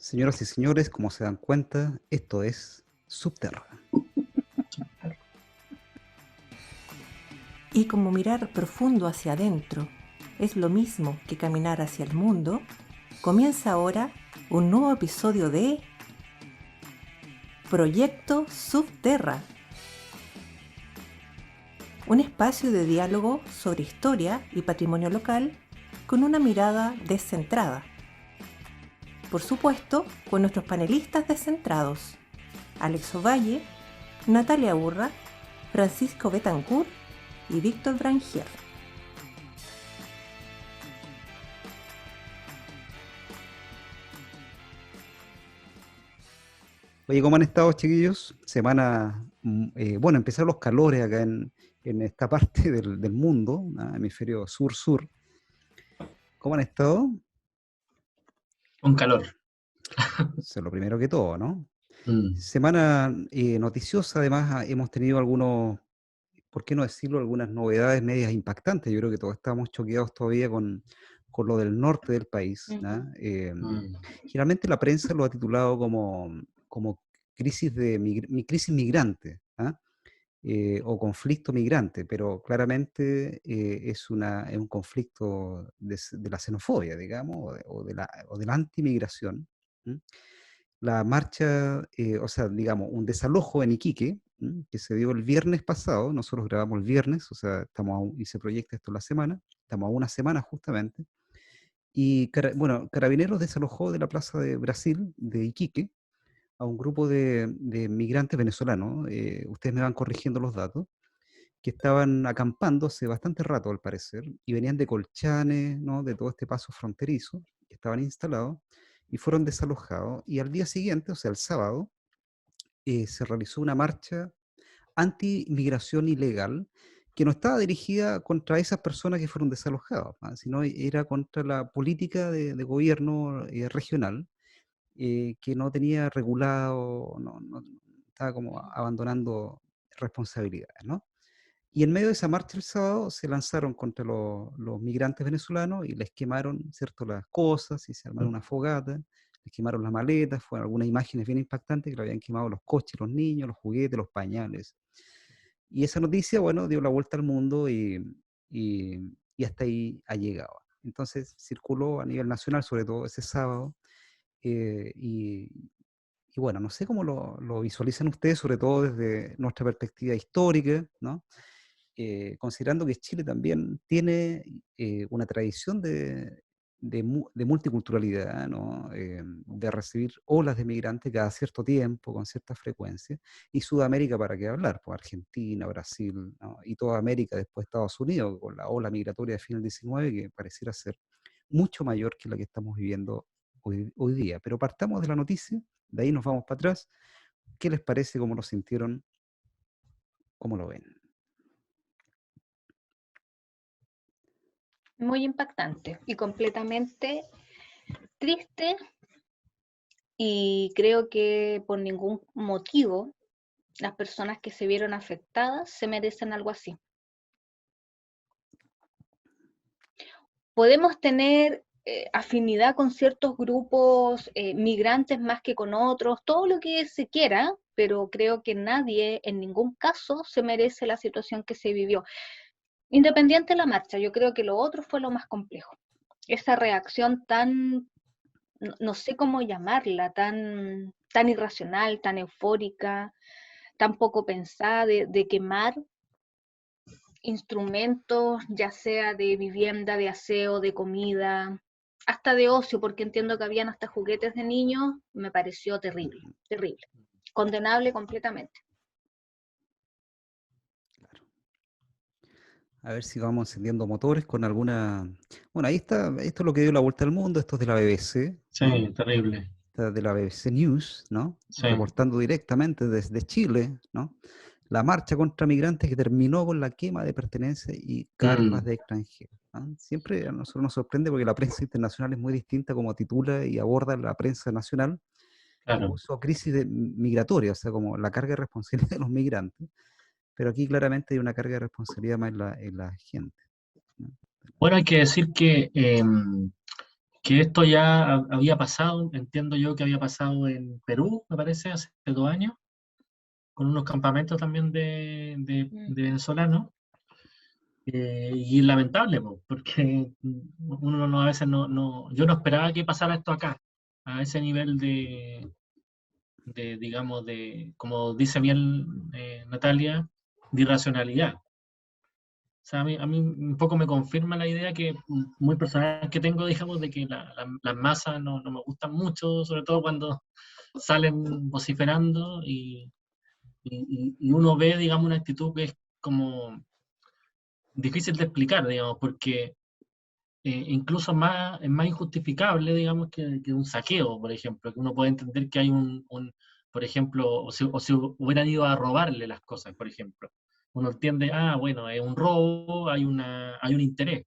Señoras y señores, como se dan cuenta, esto es Subterra. Y como mirar profundo hacia adentro es lo mismo que caminar hacia el mundo, comienza ahora un nuevo episodio de Proyecto Subterra, un espacio de diálogo sobre historia y patrimonio local con una mirada descentrada. Por supuesto, con nuestros panelistas descentrados, Alex Ovalle, Natalia Urra, Francisco Betancourt y Víctor Brangier. Oye, ¿cómo han estado, chiquillos? Bueno, empezaron los calores acá en esta parte del mundo, hemisferio sur-sur. ¿Cómo han estado? Con calor. Eso es lo primero que todo, ¿no? Mm. Semana noticiosa, además hemos tenido algunos, ¿por qué no decirlo? Algunas novedades medias impactantes. Yo creo que todos estamos choqueados todavía con lo del norte del país, ¿no? Generalmente la prensa lo ha titulado como crisis migrante, ¿ah? O conflicto migrante, pero claramente es un conflicto de la xenofobia, digamos, o de la antimigración. ¿Mm? La marcha, o sea, digamos, un desalojo en Iquique, que se dio el viernes pasado. Nosotros grabamos el viernes, o sea, y se proyecta esto la semana, estamos a una semana justamente, y bueno, Carabineros desalojó de la Plaza de Brasil de Iquique a un grupo de migrantes venezolanos. Ustedes me van corrigiendo los datos, que estaban acampando hace bastante rato al parecer, y venían de Colchane, ¿no? De todo este paso fronterizo, que estaban instalados, y fueron desalojados, y al día siguiente, o sea, el sábado, se realizó una marcha anti-migración ilegal, que no estaba dirigida contra esas personas que fueron desalojadas, sino era contra la política de gobierno regional, que no tenía regulado, estaba como abandonando responsabilidades, ¿no? Y en medio de esa marcha el sábado se lanzaron contra los migrantes venezolanos y les quemaron, ¿cierto?, las cosas, y se armaron una fogata, les quemaron las maletas. Fueron algunas imágenes bien impactantes, que le habían quemado los coches, los niños, los juguetes, los pañales. Y esa noticia, bueno, dio la vuelta al mundo y hasta ahí ha llegado. Entonces circuló a nivel nacional, sobre todo ese sábado, eh, y, y bueno, no sé cómo lo visualizan ustedes, sobre todo desde nuestra perspectiva histórica, ¿no? Considerando que Chile también tiene una tradición de multiculturalidad, ¿no? De recibir olas de migrantes cada cierto tiempo, con cierta frecuencia, y Sudamérica, ¿para qué hablar? Pues Argentina, Brasil, ¿no? Y toda América, después Estados Unidos, con la ola migratoria de fin del 19, que pareciera ser mucho mayor que la que estamos viviendo hoy día. Pero partamos de la noticia, de ahí nos vamos para atrás. ¿Qué les parece? ¿Cómo lo sintieron? ¿Cómo lo ven? Muy impactante y completamente triste, y creo que por ningún motivo las personas que se vieron afectadas se merecen algo así. Podemos tener afinidad con ciertos grupos migrantes más que con otros, todo lo que se quiera, pero creo que nadie en ningún caso se merece la situación que se vivió. Independiente de la marcha, yo creo que lo otro fue lo más complejo. Esa reacción tan, no sé cómo llamarla, tan irracional, tan eufórica, tan poco pensada, de quemar instrumentos, ya sea de vivienda, de aseo, de comida, hasta de ocio, porque entiendo que habían hasta juguetes de niños. Me pareció terrible, terrible, condenable completamente. A ver si vamos encendiendo motores con alguna... Bueno, ahí está, esto es lo que dio la vuelta al mundo. Esto es de la BBC, Sí, ¿no? terrible. Esta es de la BBC News, ¿no? Sí. Reportando directamente desde Chile, ¿no? La marcha contra migrantes que terminó con la quema de pertenencias y carpas de extranjeros, ¿no? Siempre a nosotros nos sorprende, porque la prensa internacional es muy distinta como titula y aborda la prensa nacional, que Claro. puso crisis migratoria, o sea, como la carga de responsabilidad de los migrantes. Pero aquí claramente hay una carga de responsabilidad más en la gente, ¿no? Bueno, hay que decir que que esto ya había pasado, entiendo yo que había pasado en Perú, me parece, hace 2 años, con unos campamentos también de venezolanos. Y lamentable, po, porque uno a veces yo no esperaba que pasara esto acá, a ese nivel digamos, como dice bien Natalia, de irracionalidad. O sea, a mí un poco me confirma la idea que muy personal que tengo, digamos, de que las masas no me gustan mucho, sobre todo cuando salen vociferando y uno ve, digamos, una actitud que es como difícil de explicar, digamos, porque incluso es más injustificable, digamos, que un saqueo, por ejemplo, que uno puede entender que hay por ejemplo, o si hubieran ido a robarle las cosas, por ejemplo. Uno entiende, bueno, es un robo, hay un interés,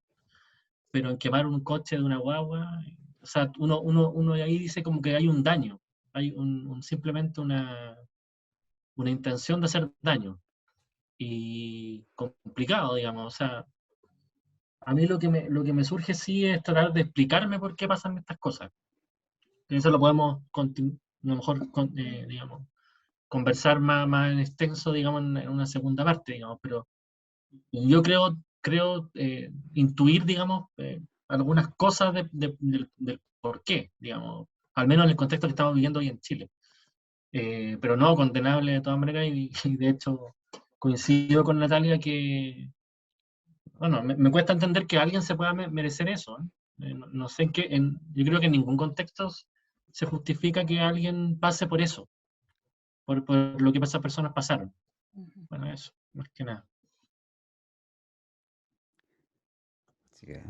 pero en quemar un coche de una guagua, o sea, uno ahí dice como que hay un daño, hay simplemente una intención de hacer daño, y complicado, digamos, o sea, a mí lo que me surge sí es tratar de explicarme por qué pasan estas cosas. Y eso lo podemos, a lo mejor, digamos, conversar más en extenso, digamos, en una segunda parte, digamos, pero yo creo intuir, digamos, algunas cosas del por qué, digamos, al menos en el contexto que estamos viviendo hoy en Chile. Pero no condenable de todas maneras, y de hecho coincido con Natalia que, bueno, me cuesta entender que alguien se pueda merecer eso, ¿eh? No sé yo creo que en ningún contexto se justifica que alguien pase por eso, por lo que esas personas pasaron. Bueno, eso, más que nada. Así que,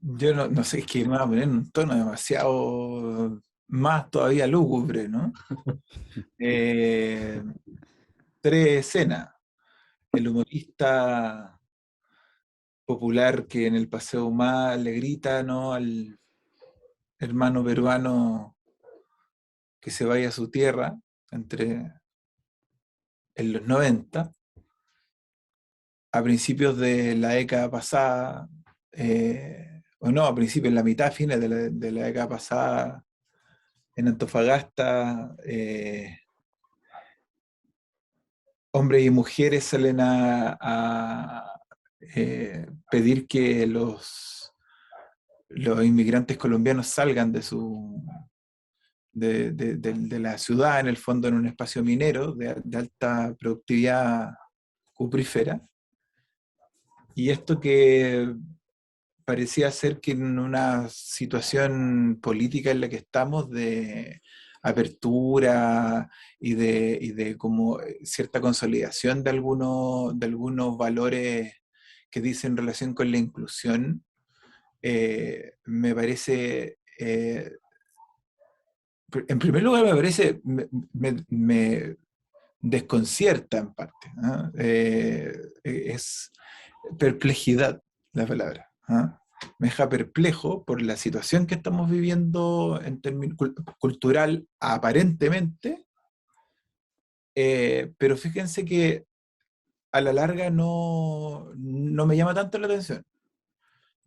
Yo no sé, es que me va a poner en un tono demasiado más todavía lúgubre, ¿no? Eh, Tres escenas. El humorista popular que en el Paseo Humá le grita, ¿no?, al hermano peruano que se vaya a su tierra en los 90, a principios de la década pasada, o no, a principios, en la mitad, fines de la década pasada, en Antofagasta, hombres y mujeres salen a pedir que los inmigrantes colombianos salgan de la ciudad, en el fondo, en un espacio minero de alta productividad cuprífera. Y esto que parecía ser que en una situación política en la que estamos de apertura y de como cierta consolidación de algunos valores que dicen relación con la inclusión, me parece, en primer lugar me parece, me desconcierta en parte, ¿no? Es perplejidad la palabra, ¿ah? Me deja perplejo por la situación que estamos viviendo en términos cultural, aparentemente, pero fíjense que a la larga no me llama tanto la atención.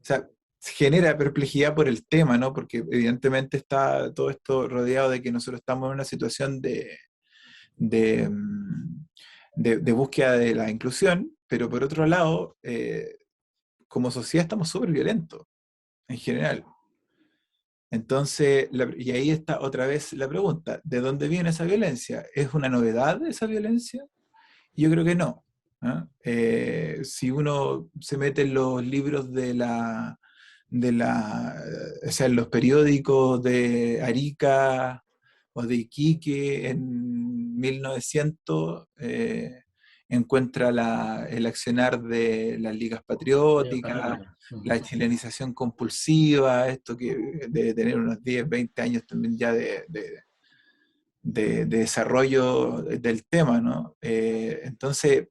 O sea, genera perplejidad por el tema, ¿no? Porque evidentemente está todo esto rodeado de que nosotros estamos en una situación de, de búsqueda de la inclusión, pero por otro lado, como sociedad estamos súper violentos en general. Entonces, y ahí está otra vez la pregunta, ¿de dónde viene esa violencia? ¿Es una novedad esa violencia? Yo creo que no, ¿ah? Si uno se mete en los libros o sea, en los periódicos de Arica o de Iquique en 1900, encuentra el accionar de las ligas patrióticas, la chilenización compulsiva, esto que debe tener unos 10, 20 años también ya de desarrollo del tema, ¿no? Entonces,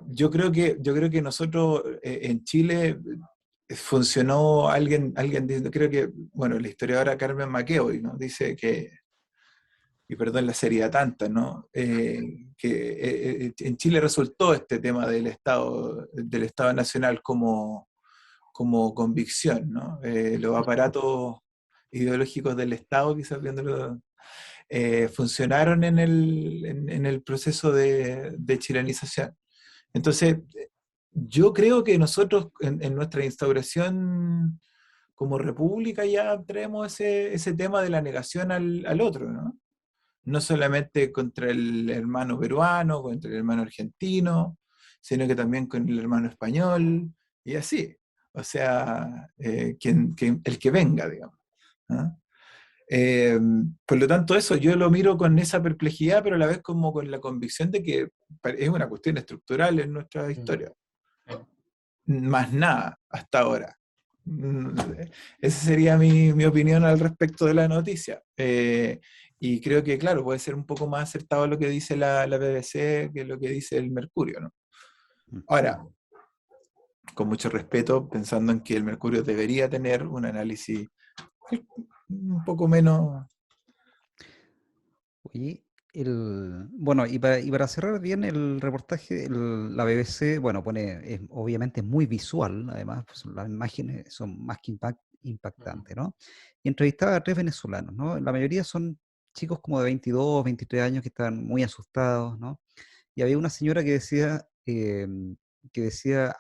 yo creo que nosotros en Chile funcionó alguien diciendo, creo que, bueno, la historiadora Carmen McEvoy, ¿no?, dice que, y perdón la seriedad tanta, ¿no?, que en Chile resultó este tema del Estado Nacional como como convicción, ¿no? Los aparatos ideológicos del Estado, quizás viéndolo, funcionaron en el proceso de chilenización. Entonces, yo creo que nosotros en nuestra instauración como república ya traemos ese tema de la negación al otro, ¿no? No solamente contra el hermano peruano, contra el hermano argentino, sino que también con el hermano español, y así. O sea, el que venga, digamos. ¿Ah? Por lo tanto, eso yo lo miro con esa perplejidad, pero a la vez como con la convicción de que es una cuestión estructural en nuestra historia. Más nada, hasta ahora. Esa sería mi opinión al respecto de la noticia. Y creo que, claro, puede ser un poco más acertado lo que dice la BBC que lo que dice el Mercurio, ¿no? Ahora, con mucho respeto, pensando en que el Mercurio debería tener un análisis un poco menos... Oye, bueno, y para cerrar bien el reportaje, la BBC, bueno, obviamente es muy visual, además, pues, las imágenes son más que impactantes, ¿no? Y entrevistaba a 3 venezolanos, ¿no? La mayoría son chicos como de 22, 23 años que estaban muy asustados, ¿no? Y había una señora que decía,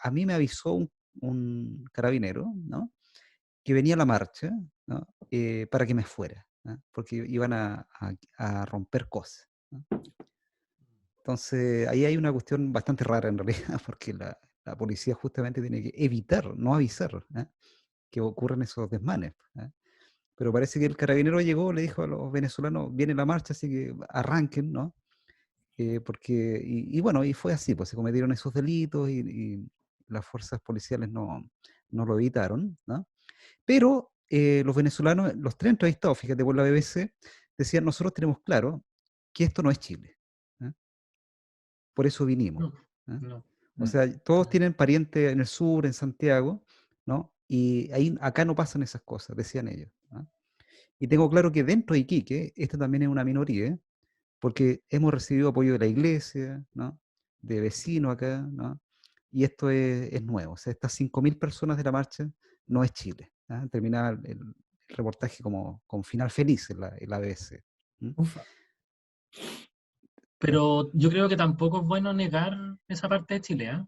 a mí me avisó un carabinero, ¿no? Que venía a la marcha, ¿no? Para que me fuera, ¿no? Porque iban a romper cosas, ¿no? Entonces, ahí hay una cuestión bastante rara en realidad, porque la policía justamente tiene que evitar, no avisar, ¿eh? Que ocurran esos desmanes, ¿eh? Pero parece que el carabinero llegó, le dijo a los venezolanos, viene la marcha, así que arranquen, ¿no? Y bueno, y fue así, pues se cometieron esos delitos y las fuerzas policiales no lo evitaron, ¿no? Pero los venezolanos, los 3 entrevistados, fíjate, por la BBC, decían, nosotros tenemos claro que esto no es Chile, ¿eh? Por eso vinimos, No, ¿eh? no. O sea, todos tienen parientes en el sur, en Santiago, ¿no? Y acá no pasan esas cosas, decían ellos, ¿no? Y tengo claro que dentro de Iquique, esta también es una minoría, ¿eh? Porque hemos recibido apoyo de la iglesia, ¿no? De vecinos acá, ¿no? Y esto es nuevo. O sea, estas 5.000 personas de la marcha no es Chile, ¿ah? Terminaba el reportaje como con final feliz en la BBC. Ufa. Pero yo creo que tampoco es bueno negar esa parte de Chile, ¿eh?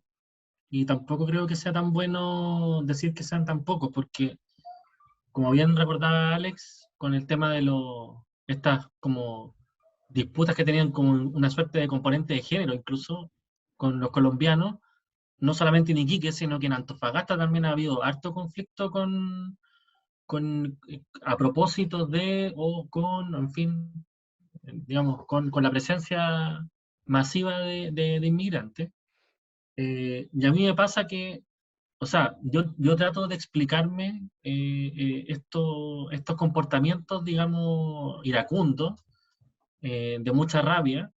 Y tampoco creo que sea tan bueno decir que sean tan pocos, porque como bien recordaba Alex, con el tema de estas como disputas que tenían como una suerte de componente de género, incluso con los colombianos, no solamente en Iquique, sino que en Antofagasta también ha habido harto conflicto a propósito de, o con, en fin, digamos, con la presencia masiva de inmigrantes. Y a mí me pasa que, o sea, yo trato de explicarme estos comportamientos, digamos, iracundos, de mucha rabia.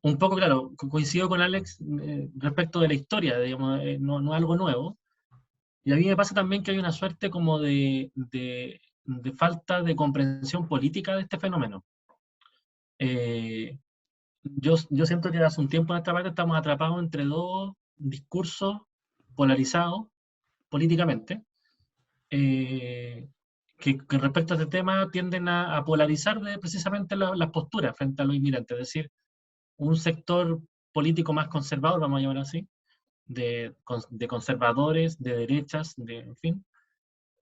Un poco, claro, coincido con Alex respecto de la historia, digamos, no es algo nuevo. Y a mí me pasa también que hay una suerte como de falta de comprensión política de este fenómeno. Eh, yo siento que hace un tiempo en esta parte estamos atrapados entre dos discursos polarizados políticamente, eh, que respecto a este tema tienden a polarizar precisamente las posturas frente a los inmigrantes. Es decir, un sector político más conservador, vamos a llamar así, de conservadores, de derechas, en fin,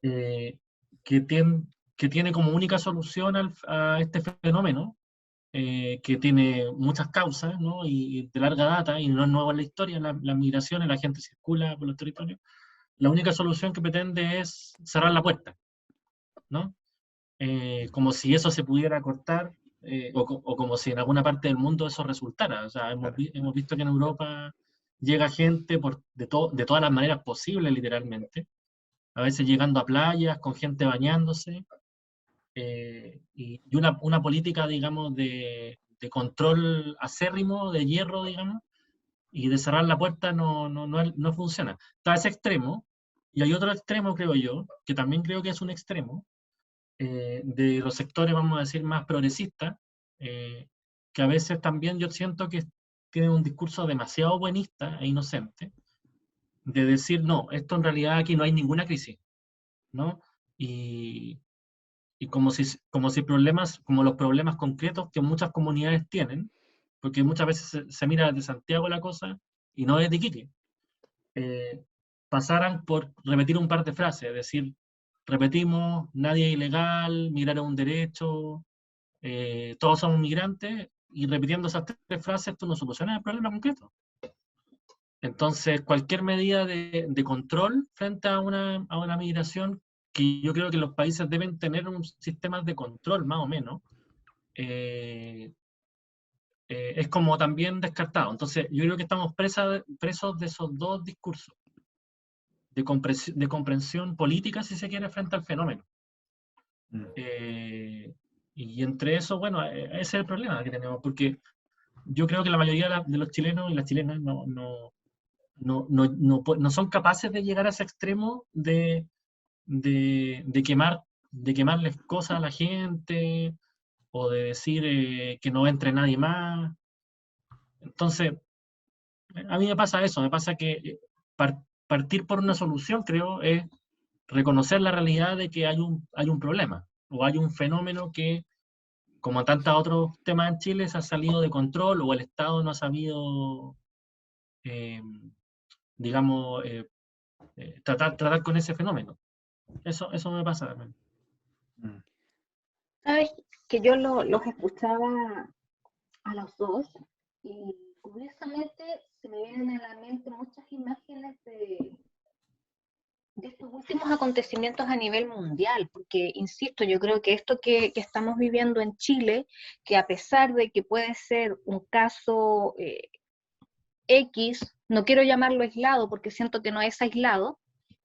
eh, que, que tiene como única solución a este fenómeno, que tiene muchas causas, ¿no? Y de larga data, y no es nuevo en la historia, la migración, la gente circula por los territorios. La única solución que pretende es cerrar la puerta, ¿no? Como si eso se pudiera cortar, o como si en alguna parte del mundo eso resultara. O sea, hemos visto que en Europa llega gente de todas las maneras posibles, literalmente, a veces llegando a playas, con gente bañándose, y una política, digamos, de control acérrimo, de hierro, digamos, y de cerrar la puerta no funciona. Está ese extremo, y hay otro extremo, creo yo, que también creo que es un extremo, de los sectores, vamos a decir, más progresistas, que a veces también yo siento que tienen un discurso demasiado buenista e inocente, de decir, no, esto en realidad aquí no hay ninguna crisis, ¿no? Y como si problemas, como los problemas concretos que muchas comunidades tienen, porque muchas veces se mira de Santiago la cosa y no es de Iquique, pasaran por repetir un par de frases, es decir, repetimos, nadie es ilegal, migrar es un derecho, todos somos migrantes, y repitiendo esas tres frases tú no solucionas el problema concreto. Entonces, cualquier medida de control frente a una migración, que yo creo que los países deben tener un sistema de control, más o menos, es como también descartado. Entonces, yo creo que estamos presos de esos dos discursos, de comprensión política, si se quiere, frente al fenómeno. Y entre eso, bueno, ese es el problema que tenemos, porque yo creo que la mayoría de los chilenos y las chilenas no son capaces de llegar a ese extremo de quemarles cosas a la gente, o de decir que no entre nadie más. Entonces, a mí me pasa eso, me pasa que partir por una solución, creo, es reconocer la realidad de que hay un problema, o hay un fenómeno que, como tantos otros temas en Chile, se ha salido de control, o el Estado no ha sabido, eh, digamos, tratar con ese fenómeno. Eso me pasa también. Sabes que yo los escuchaba a los dos y curiosamente se me vienen a la mente muchas imágenes de estos últimos acontecimientos a nivel mundial, porque, insisto, yo creo que esto que estamos viviendo en Chile, que a pesar de que puede ser un caso X, no quiero llamarlo aislado porque siento que no es aislado,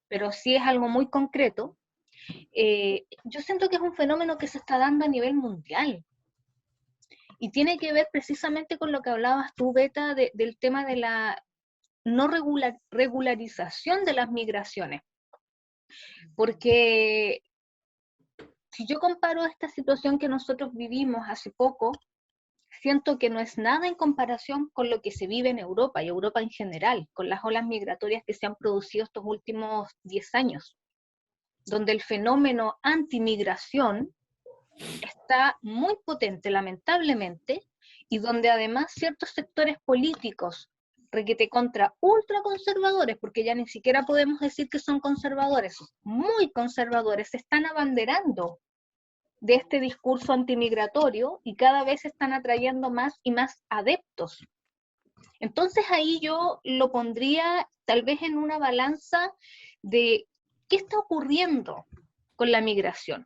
pero sí es algo muy concreto, yo siento que es un fenómeno que se está dando a nivel mundial. Y tiene que ver precisamente con lo que hablabas tú, Beta, del tema de la no regularización de las migraciones. Porque si yo comparo esta situación que nosotros vivimos hace poco, siento que no es nada en comparación con lo que se vive en Europa y Europa en general, con las olas migratorias que se han producido estos últimos 10 años, donde el fenómeno antimigración está muy potente, lamentablemente, y donde además ciertos sectores políticos requete contra ultraconservadores, porque ya ni siquiera podemos decir que son conservadores, muy conservadores, se están abanderando de este discurso antimigratorio y cada vez están atrayendo más y más adeptos. Entonces ahí yo lo pondría tal vez en una balanza de qué está ocurriendo con la migración.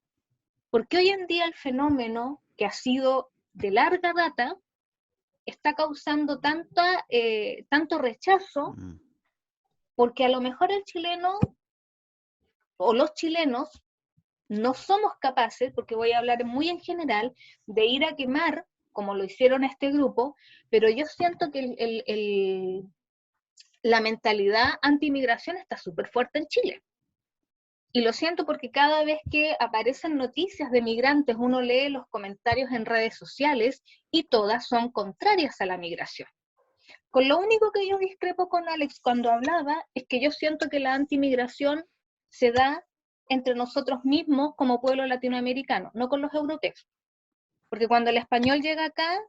Porque hoy en día el fenómeno, que ha sido de larga data, está causando tanto rechazo, porque a lo mejor el chileno o los chilenos no somos capaces, porque voy a hablar muy en general, de ir a quemar, como lo hicieron este grupo, pero yo siento que la mentalidad anti-inmigración está súper fuerte en Chile. Y lo siento porque cada vez que aparecen noticias de migrantes, uno lee los comentarios en redes sociales y todas son contrarias a la migración. Con lo único que yo discrepo con Alex cuando hablaba es que yo siento que la antimigración se da entre nosotros mismos como pueblo latinoamericano, no con los europeos. Porque cuando el español llega acá,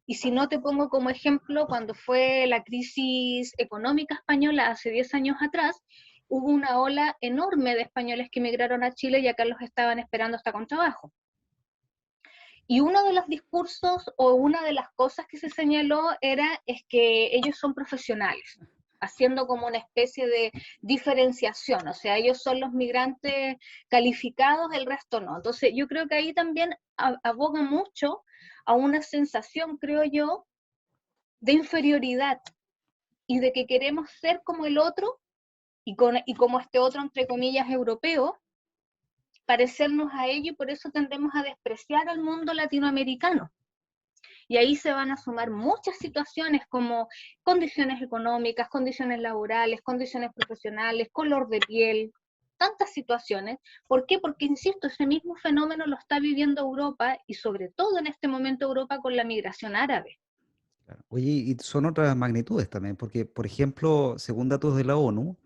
y si no te pongo como ejemplo, cuando fue la crisis económica española hace 10 años atrás, hubo una ola enorme de españoles que emigraron a Chile y acá los estaban esperando hasta con trabajo. Y uno de los discursos o una de las cosas que se señaló es que ellos son profesionales, haciendo como una especie de diferenciación, o sea, ellos son los migrantes calificados, el resto no. Entonces yo creo que ahí también aboga mucho a una sensación, creo yo, de inferioridad y de que queremos ser como el otro y como este otro, entre comillas, europeo, parecernos a ello, y por eso tendemos a despreciar al mundo latinoamericano. Y ahí se van a sumar muchas situaciones como condiciones económicas, condiciones laborales, condiciones profesionales, color de piel, tantas situaciones. ¿Por qué? Porque, insisto, ese mismo fenómeno lo está viviendo Europa y sobre todo en este momento Europa con la migración árabe. Claro. Oye, y son otras magnitudes también, porque, por ejemplo, según datos de la ONU,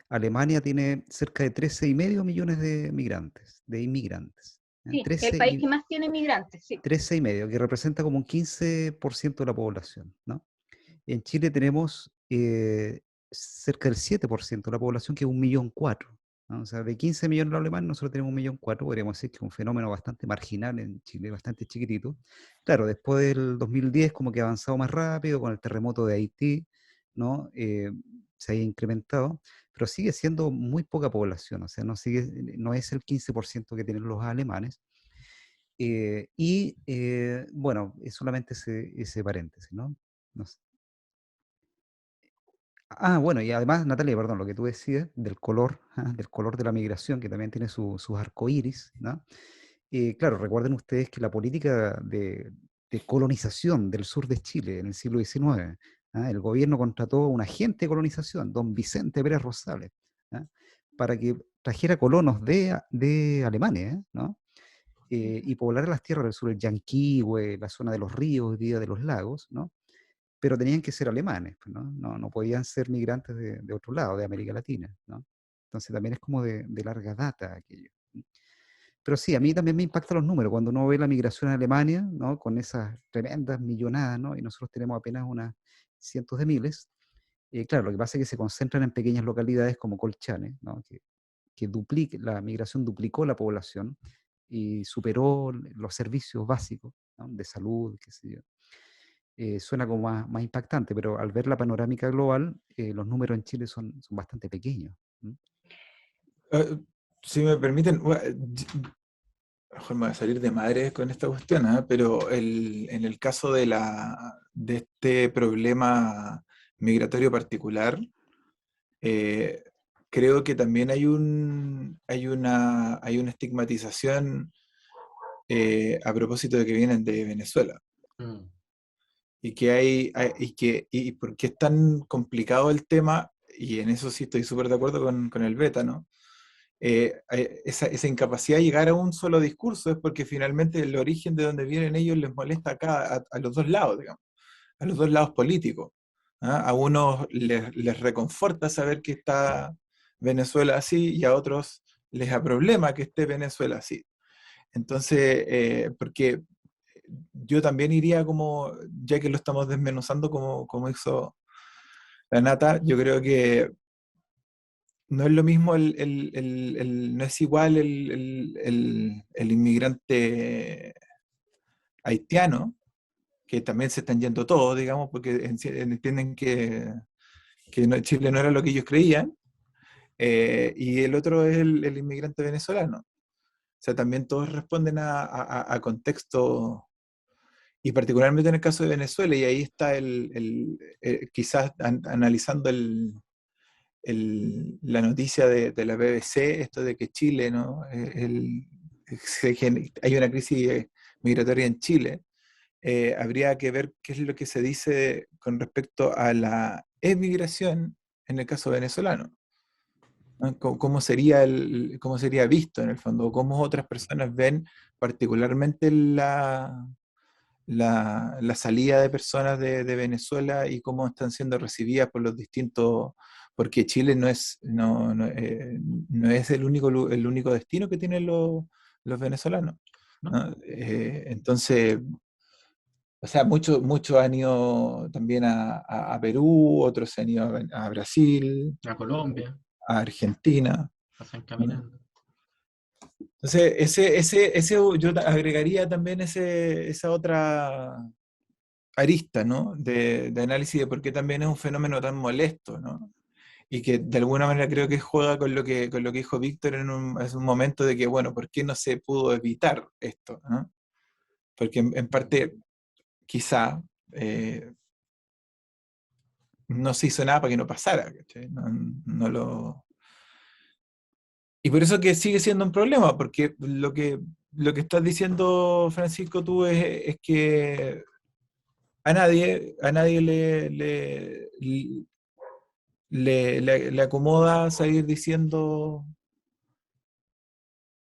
Alemania tiene cerca de 13,5 millones de migrantes, de inmigrantes. ¿Ya? Sí, el país que más tiene migrantes, sí. 13,5, que representa como un 15% de la población, ¿no? En Chile tenemos cerca del 7% de la población, que es 1,400,000, ¿no? O sea, de 15 millones los alemanes, nosotros tenemos 1,400,000, podríamos decir que es un fenómeno bastante marginal en Chile, bastante chiquitito. Claro, después del 2010 como que ha avanzado más rápido con el terremoto de Haití, ¿no? Se ha incrementado, pero sigue siendo muy poca población, o sea, no es el 15% que tienen los alemanes. Bueno, es solamente ese paréntesis, ¿no? No sé. Bueno, y además, Natalia, perdón, lo que tú decías del color, del color de la migración, que también tiene sus arcoíris, ¿no? Claro, recuerden ustedes que la política de colonización del sur de Chile en el siglo XIX, el gobierno contrató a un agente de colonización, don Vicente Pérez Rosales, ¿ah? Para que trajera colonos de Alemania, ¿no? Y poblara las tierras del sur, el Yanquihue, la zona de los ríos, de los lagos, ¿no? Pero tenían que ser alemanes, pues, ¿no? No podían ser migrantes de otro lado, de América Latina, ¿no? Entonces también es como de larga data aquello. Pero sí, a mí también me impactan los números, cuando uno ve la migración a Alemania, ¿no? Con esas tremendas millonadas, ¿no? Y nosotros tenemos apenas unas cientos de miles. Claro, lo que pasa es que se concentran en pequeñas localidades como Colchane, ¿no? La migración duplicó la población y superó los servicios básicos, ¿no? De salud, qué sé yo. Suena como más impactante, pero al ver la panorámica global, los números en Chile son bastante pequeños. ¿Mm? Si me permiten, mejor me voy a salir de madre con esta cuestión, pero en el caso de este problema migratorio particular, eh, creo que también hay una estigmatización a propósito de que vienen de Venezuela. Mm. Y por qué es tan complicado el tema, y en eso sí estoy súper de acuerdo con el Beta, ¿no? Esa incapacidad de llegar a un solo discurso es porque finalmente el origen de donde vienen ellos les molesta acá a los dos lados, digamos, a los dos lados políticos. A unos les reconforta saber que está Venezuela así y a otros les da problema que esté Venezuela así. Entonces, porque yo también iría como, ya que lo estamos desmenuzando como hizo la Nata, yo creo que no es lo mismo, no es igual el inmigrante haitiano, que también se están yendo todos, digamos, porque entienden que Chile no era lo que ellos creían, y el otro es el inmigrante venezolano. O sea, también todos responden a contextos, y particularmente en el caso de Venezuela, y ahí está quizás analizando la noticia de la BBC, esto de que Chile, ¿no? Hay una crisis migratoria en Chile. Habría que ver qué es lo que se dice con respecto a la emigración en el caso venezolano, ¿no? ¿Cómo sería visto en el fondo? O cómo otras personas ven particularmente la salida de personas de Venezuela y cómo están siendo recibidas por los distintos, porque Chile no es el único destino que tienen los venezolanos, ¿No? ¿no? Entonces, o sea, muchos han ido también a Perú, otros se han ido a Brasil, A Colombia, a Argentina, pasan ¿no? caminando. Entonces, ese yo agregaría también esa otra arista, ¿no? De análisis de por qué también es un fenómeno tan molesto, ¿no? Y que de alguna manera creo que juega con lo que dijo Víctor en un momento de que, bueno, ¿por qué no se pudo evitar esto, ¿no? Porque en parte, quizá, no se hizo nada para que no pasara, ¿cachai? Y por eso que sigue siendo un problema, porque lo que estás diciendo, Francisco, tú es que a nadie le acomoda salir diciendo,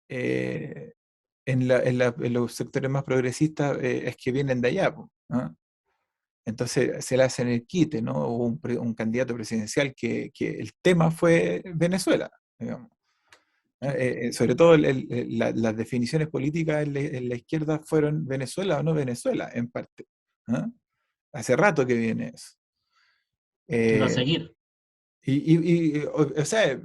eh, en los sectores más progresistas, es que vienen de allá, po, ¿ah? Entonces se le hacen el quite, ¿no? Hubo un candidato presidencial que el tema fue Venezuela, digamos. Sobre todo las definiciones políticas en la izquierda fueron Venezuela o no Venezuela, en parte. ¿Ah? Hace rato que viene eso. Y va a Eh, seguir. o sea,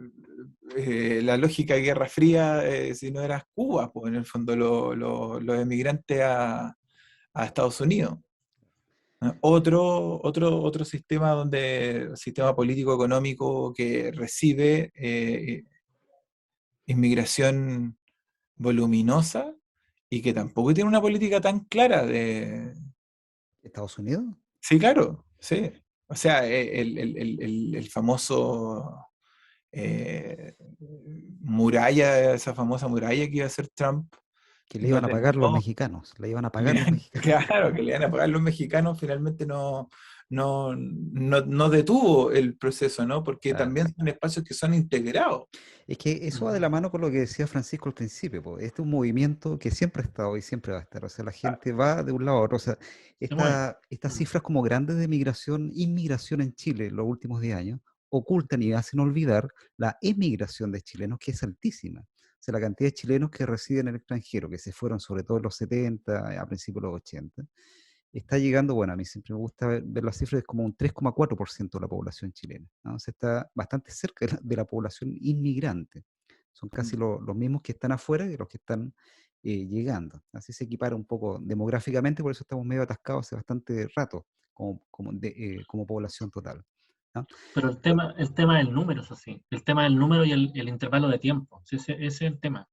la lógica de Guerra Fría, si no eras Cuba, pues en el fondo los emigrantes a Estados Unidos. ¿Ah? Otro sistema político-económico que recibe inmigración voluminosa y que tampoco tiene una política tan clara de... ¿Estados Unidos? Sí, claro, sí. O sea, el famoso muralla, esa famosa muralla que iba a hacer Trump, Que le no iban a pagar los terminó. mexicanos, le iban a pagar los mexicanos. Claro, que le iban a pagar los mexicanos, finalmente no detuvo el proceso, ¿no? Porque Claro. también son espacios que son integrados. Es que eso va de la mano con lo que decía Francisco al principio, po. Este es un movimiento que siempre ha estado y siempre va a estar. O sea, la Ah, gente va de un lado a otro. O sea, Se mueve. estas cifras como grandes de migración, inmigración en Chile en los últimos 10 años, ocultan y hacen olvidar la emigración de chilenos, que es altísima. O sea, la cantidad de chilenos que residen en el extranjero, que se fueron sobre todo en los 70, a principios de los 80, está llegando, bueno, a mí siempre me gusta ver las cifras, es como un 3,4% de la población chilena, ¿no? O sea, está bastante cerca de la población inmigrante. Son casi los mismos que están afuera que los que están llegando. Así se equipara un poco demográficamente, por eso estamos medio atascados hace bastante rato como población total, ¿no? Pero el tema del número es así. El tema del número y el intervalo de tiempo. Sí, ese es el tema.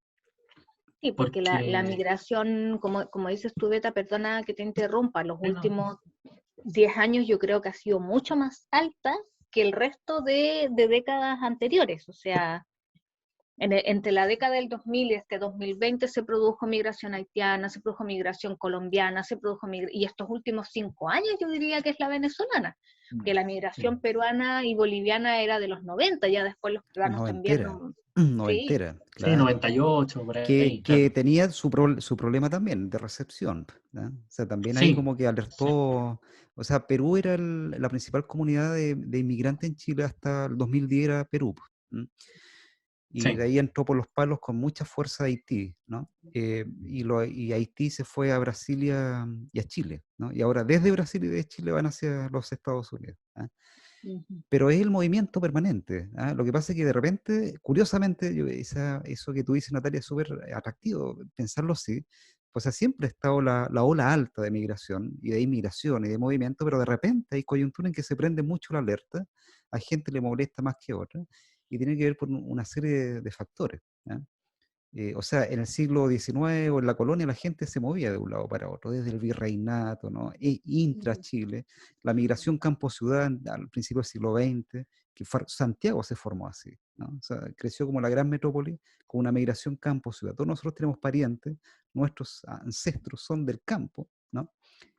Sí, porque la Porque... migración, como dices tú, Beta, perdona que te interrumpa, los no, últimos 10 años yo creo que ha sido mucho más alta que el resto de décadas anteriores. O sea, entre la década del 2000 y este 2020 se produjo migración haitiana, se produjo migración colombiana, y estos últimos 5 años yo diría que es la venezolana, que la migración peruana y boliviana era de los 90, ya después los peruanos también, Noventera, sí, noventera, sí, claro. 98, por que, ahí, que claro. tenía su problema también de recepción, ¿no? O sea, también ahí Sí, como que sí, alertó, o sea, Perú era la principal comunidad de inmigrantes en Chile hasta el 2010 era Perú, ¿m? Y de sí. ahí entró por los palos con mucha fuerza Haití, ¿no? Y Haití se fue a Brasil y a Chile, ¿no? Y ahora desde Brasil y de Chile van hacia los Estados Unidos, ¿ah? ujú. Pero es el movimiento permanente, ¿ah? Lo que pasa es que de repente, curiosamente, eso que tú dices, Natalia, es súper atractivo pensarlo así. Pues siempre ha estado la ola alta de migración y de inmigración y de movimiento, pero de repente hay coyuntura en que se prende mucho la alerta, a gente le molesta más que a otra, y tiene que ver con una serie de factores, ¿ah? O sea, en el siglo XIX o en la colonia la gente se movía de un lado para otro, desde el virreinato, ¿no? Intra-Chile, la migración campo-ciudad al principio del siglo XX, Santiago se formó así, ¿no? O sea, creció como la gran metrópoli con una migración campo-ciudad. Todos nosotros tenemos parientes, nuestros ancestros son del campo, ¿no?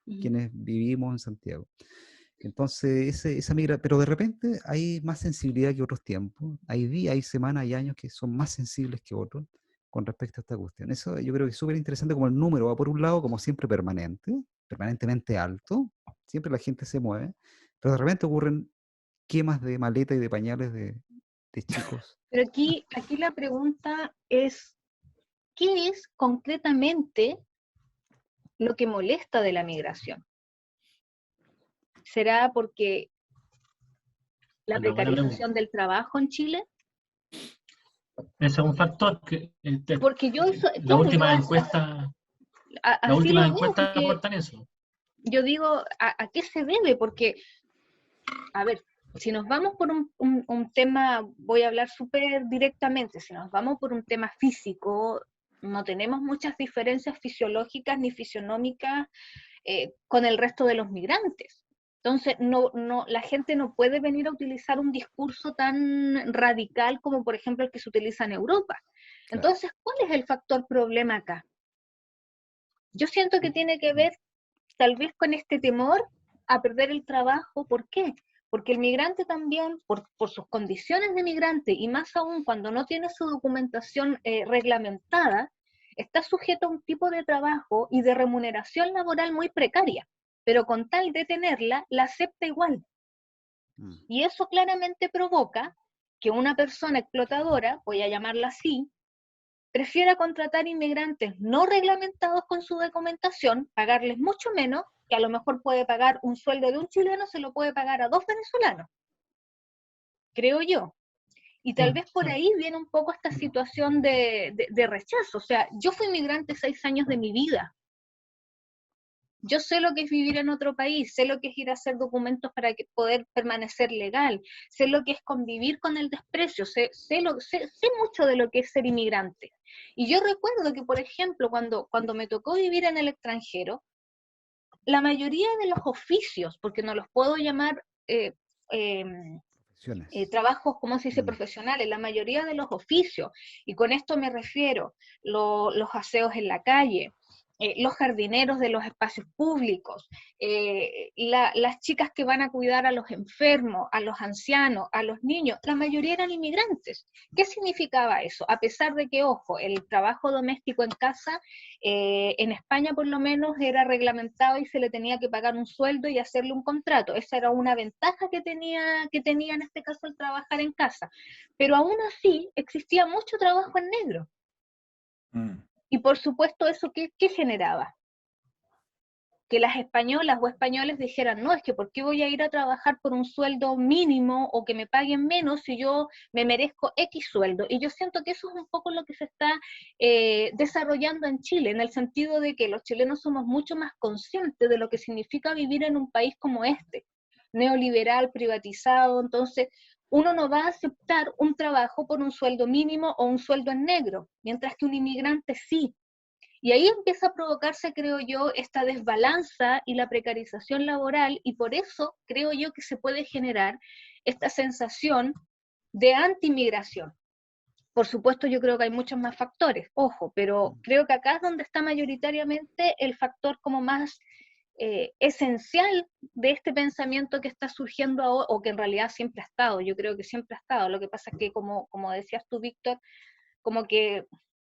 Quienes vivimos en Santiago. Entonces, pero de repente hay más sensibilidad que otros tiempos. Hay días, hay semanas, hay años que son más sensibles que otros con respecto a esta cuestión. Eso yo creo que es súper interesante como el número va por un lado, como siempre permanentemente alto, siempre la gente se mueve, pero de repente ocurren quemas de maleta y de pañales de chicos. Pero aquí la pregunta es, ¿qué es concretamente lo que molesta de la migración? ¿Será porque la Una buena pregunta. precarización del trabajo en Chile? Ese es un factor que Porque la claro, última encuesta, las así lo últimas veo, encuestas porque aportan eso. yo digo, ¿a qué se debe? Porque, a ver, si nos vamos por un tema, voy a hablar súper directamente, si nos vamos por un tema físico, no tenemos muchas diferencias fisiológicas ni fisionómicas con el resto de los migrantes. Entonces, la gente no puede venir a utilizar un discurso tan radical como, por ejemplo, el que se utiliza en Europa. Claro. Entonces, ¿cuál es el factor problema acá? Yo siento que tiene que ver tal vez con este temor a perder el trabajo. ¿Por qué? Porque el migrante también, por sus condiciones de migrante, y más aún cuando no tiene su documentación reglamentada, está sujeto a un tipo de trabajo y de remuneración laboral muy precaria. pero con tal de tenerla, la acepta igual. Y eso claramente provoca que una persona explotadora, voy a llamarla así, prefiera contratar inmigrantes no reglamentados con su documentación, pagarles mucho menos, que a lo mejor puede pagar un sueldo de un chileno, se lo puede pagar a 2 venezolanos, creo yo. Y tal vez por ahí viene un poco esta situación de rechazo. O sea, yo fui inmigrante 6 años de mi vida. Yo sé lo que es vivir en otro país, sé lo que es ir a hacer documentos para poder permanecer legal, sé lo que es convivir con el desprecio, sé mucho de lo que es ser inmigrante. Y yo recuerdo que, por ejemplo, cuando me tocó vivir en el extranjero, la mayoría de los oficios, porque no los puedo llamar trabajos, ¿cómo se dice?, profesionales, la mayoría de los oficios, y con esto me refiero, los aseos en la calle, los jardineros de los espacios públicos, las chicas que van a cuidar a los enfermos, a los ancianos, a los niños, la mayoría eran inmigrantes. ¿Qué significaba eso? A pesar de que, ojo, el trabajo doméstico en casa, en España por lo menos era reglamentado y se le tenía que pagar un sueldo y hacerle un contrato. Esa era una ventaja que tenía en este caso el trabajar en casa. Pero aún así existía mucho trabajo en negro. Y por supuesto, ¿eso qué generaba? Que las españolas o españoles dijeran, no, es que ¿por qué voy a ir a trabajar por un sueldo mínimo o que me paguen menos si yo me merezco X sueldo? Y yo siento que eso es un poco lo que se está desarrollando en Chile, en el sentido de que los chilenos somos mucho más conscientes de lo que significa vivir en un país como este, neoliberal, privatizado. Entonces uno no va a aceptar un trabajo por un sueldo mínimo o un sueldo en negro, mientras que un inmigrante sí. Y ahí empieza a provocarse, creo yo, esta desbalanza y la precarización laboral, y por eso creo yo que se puede generar esta sensación de anti-inmigración. Por supuesto, yo creo que hay muchos más factores, ojo, pero creo que acá es donde está mayoritariamente el factor como más esencial de este pensamiento que está surgiendo ahora, o que en realidad siempre ha estado. Yo creo que siempre ha estado. Lo que pasa es que, como decías tú, Víctor, como que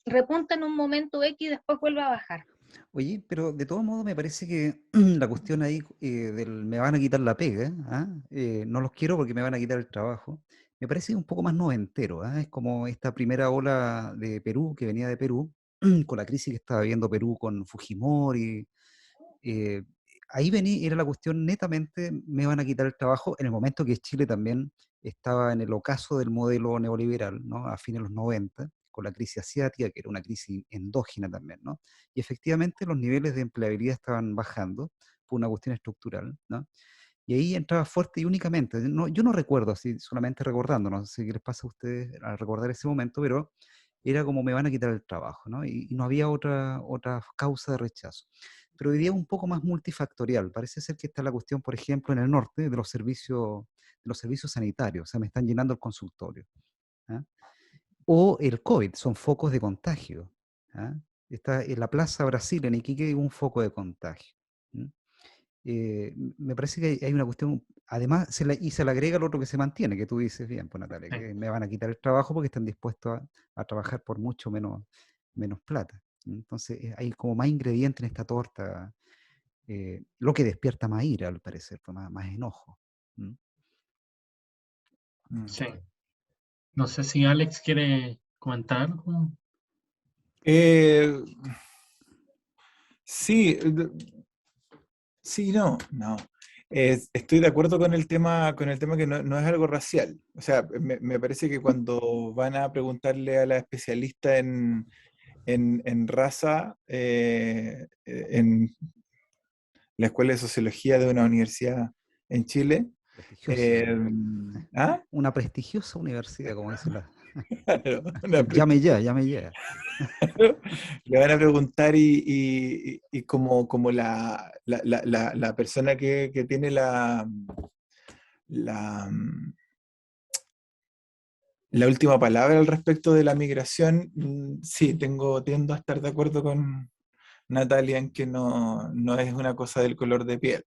repunta en un momento X y después vuelve a bajar. Oye, pero de todos modos me parece que la cuestión ahí del me van a quitar la pega, no los quiero porque me van a quitar el trabajo, me parece un poco más noventero. Es como esta primera ola de Perú, que venía de Perú, con la crisis que estaba viviendo Perú con Fujimori. eh, Ahí venía, era la cuestión netamente, me van a quitar el trabajo, en el momento que Chile también estaba en el ocaso del modelo neoliberal, ¿no? A fines de los 90, con la crisis asiática, que era una crisis endógena también, ¿no? Y efectivamente los niveles de empleabilidad estaban bajando por una cuestión estructural, ¿no? Y ahí entraba fuerte y únicamente, yo no recuerdo, así solamente recordando, no sé qué les pasa a ustedes al recordar ese momento, pero era como me van a quitar el trabajo, ¿no? Y no había otra causa de rechazo. Pero hoy día es un poco más multifactorial. Parece ser que está la cuestión, por ejemplo, en el norte de los servicios sanitarios, o sea, me están llenando el consultorio. ¿Ah? O el COVID, son focos de contagio. ¿Ah? Está en la Plaza Brasil, en Iquique, hay un foco de contagio. Me parece que hay una cuestión, además, se le agrega lo otro que se mantiene, que tú dices bien, pues Natalia, que me van a quitar el trabajo porque están dispuestos a trabajar por mucho menos plata. Entonces hay como más ingredientes en esta torta, lo que despierta más ira, al parecer, pues, más enojo. Sí. No sé si Alex quiere comentar. Sí, sí, no. Estoy de acuerdo con el tema que no es algo racial. O sea, me parece que cuando van a preguntarle a la especialista en raza, en la Escuela de Sociología de una universidad en Chile, ¿ah? Una prestigiosa universidad, como dice la... Claro, llame ya. Le van a preguntar y como la persona que tiene la última palabra al respecto de la migración, sí, tiendo a estar de acuerdo con Natalia en que no es una cosa del color de piel.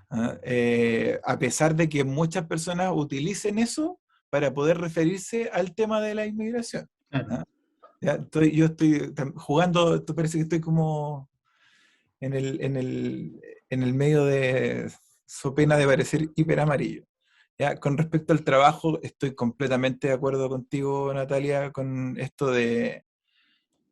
A pesar de que muchas personas utilicen eso para poder referirse al tema de la inmigración. Claro. Yo estoy jugando, parece que estoy como en en el medio de, so pena de parecer hiper amarillo. ¿Ya? Con respecto al trabajo, estoy completamente de acuerdo contigo, Natalia, con esto de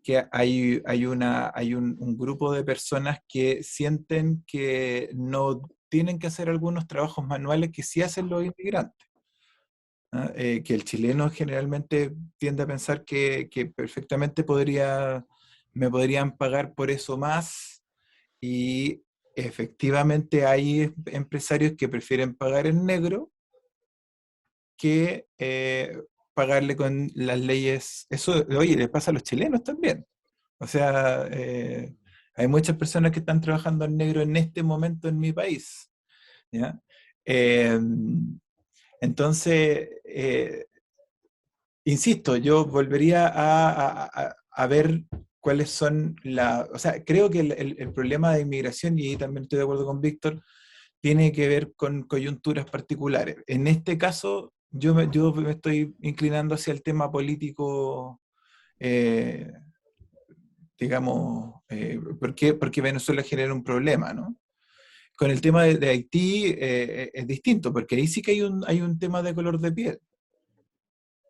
que hay un grupo de personas que sienten que no tienen que hacer algunos trabajos manuales que sí hacen los inmigrantes. ¿Ah? Que el chileno generalmente tiende a pensar que perfectamente me podrían pagar por eso más, y efectivamente hay empresarios que prefieren pagar en negro que pagarle con las leyes. Eso, oye, le pasa a los chilenos también. O sea, hay muchas personas que están trabajando en negro en este momento en mi país. ¿Ya? Eh, entonces, insisto, yo volvería a ver cuáles son o sea, creo que el problema de inmigración, y ahí también estoy de acuerdo con Víctor, tiene que ver con coyunturas particulares. En este caso, yo me estoy inclinando hacia el tema político, eh, digamos, porque Venezuela genera un problema, ¿no? Con el tema de Haití es distinto, porque ahí sí que hay un tema de color de piel.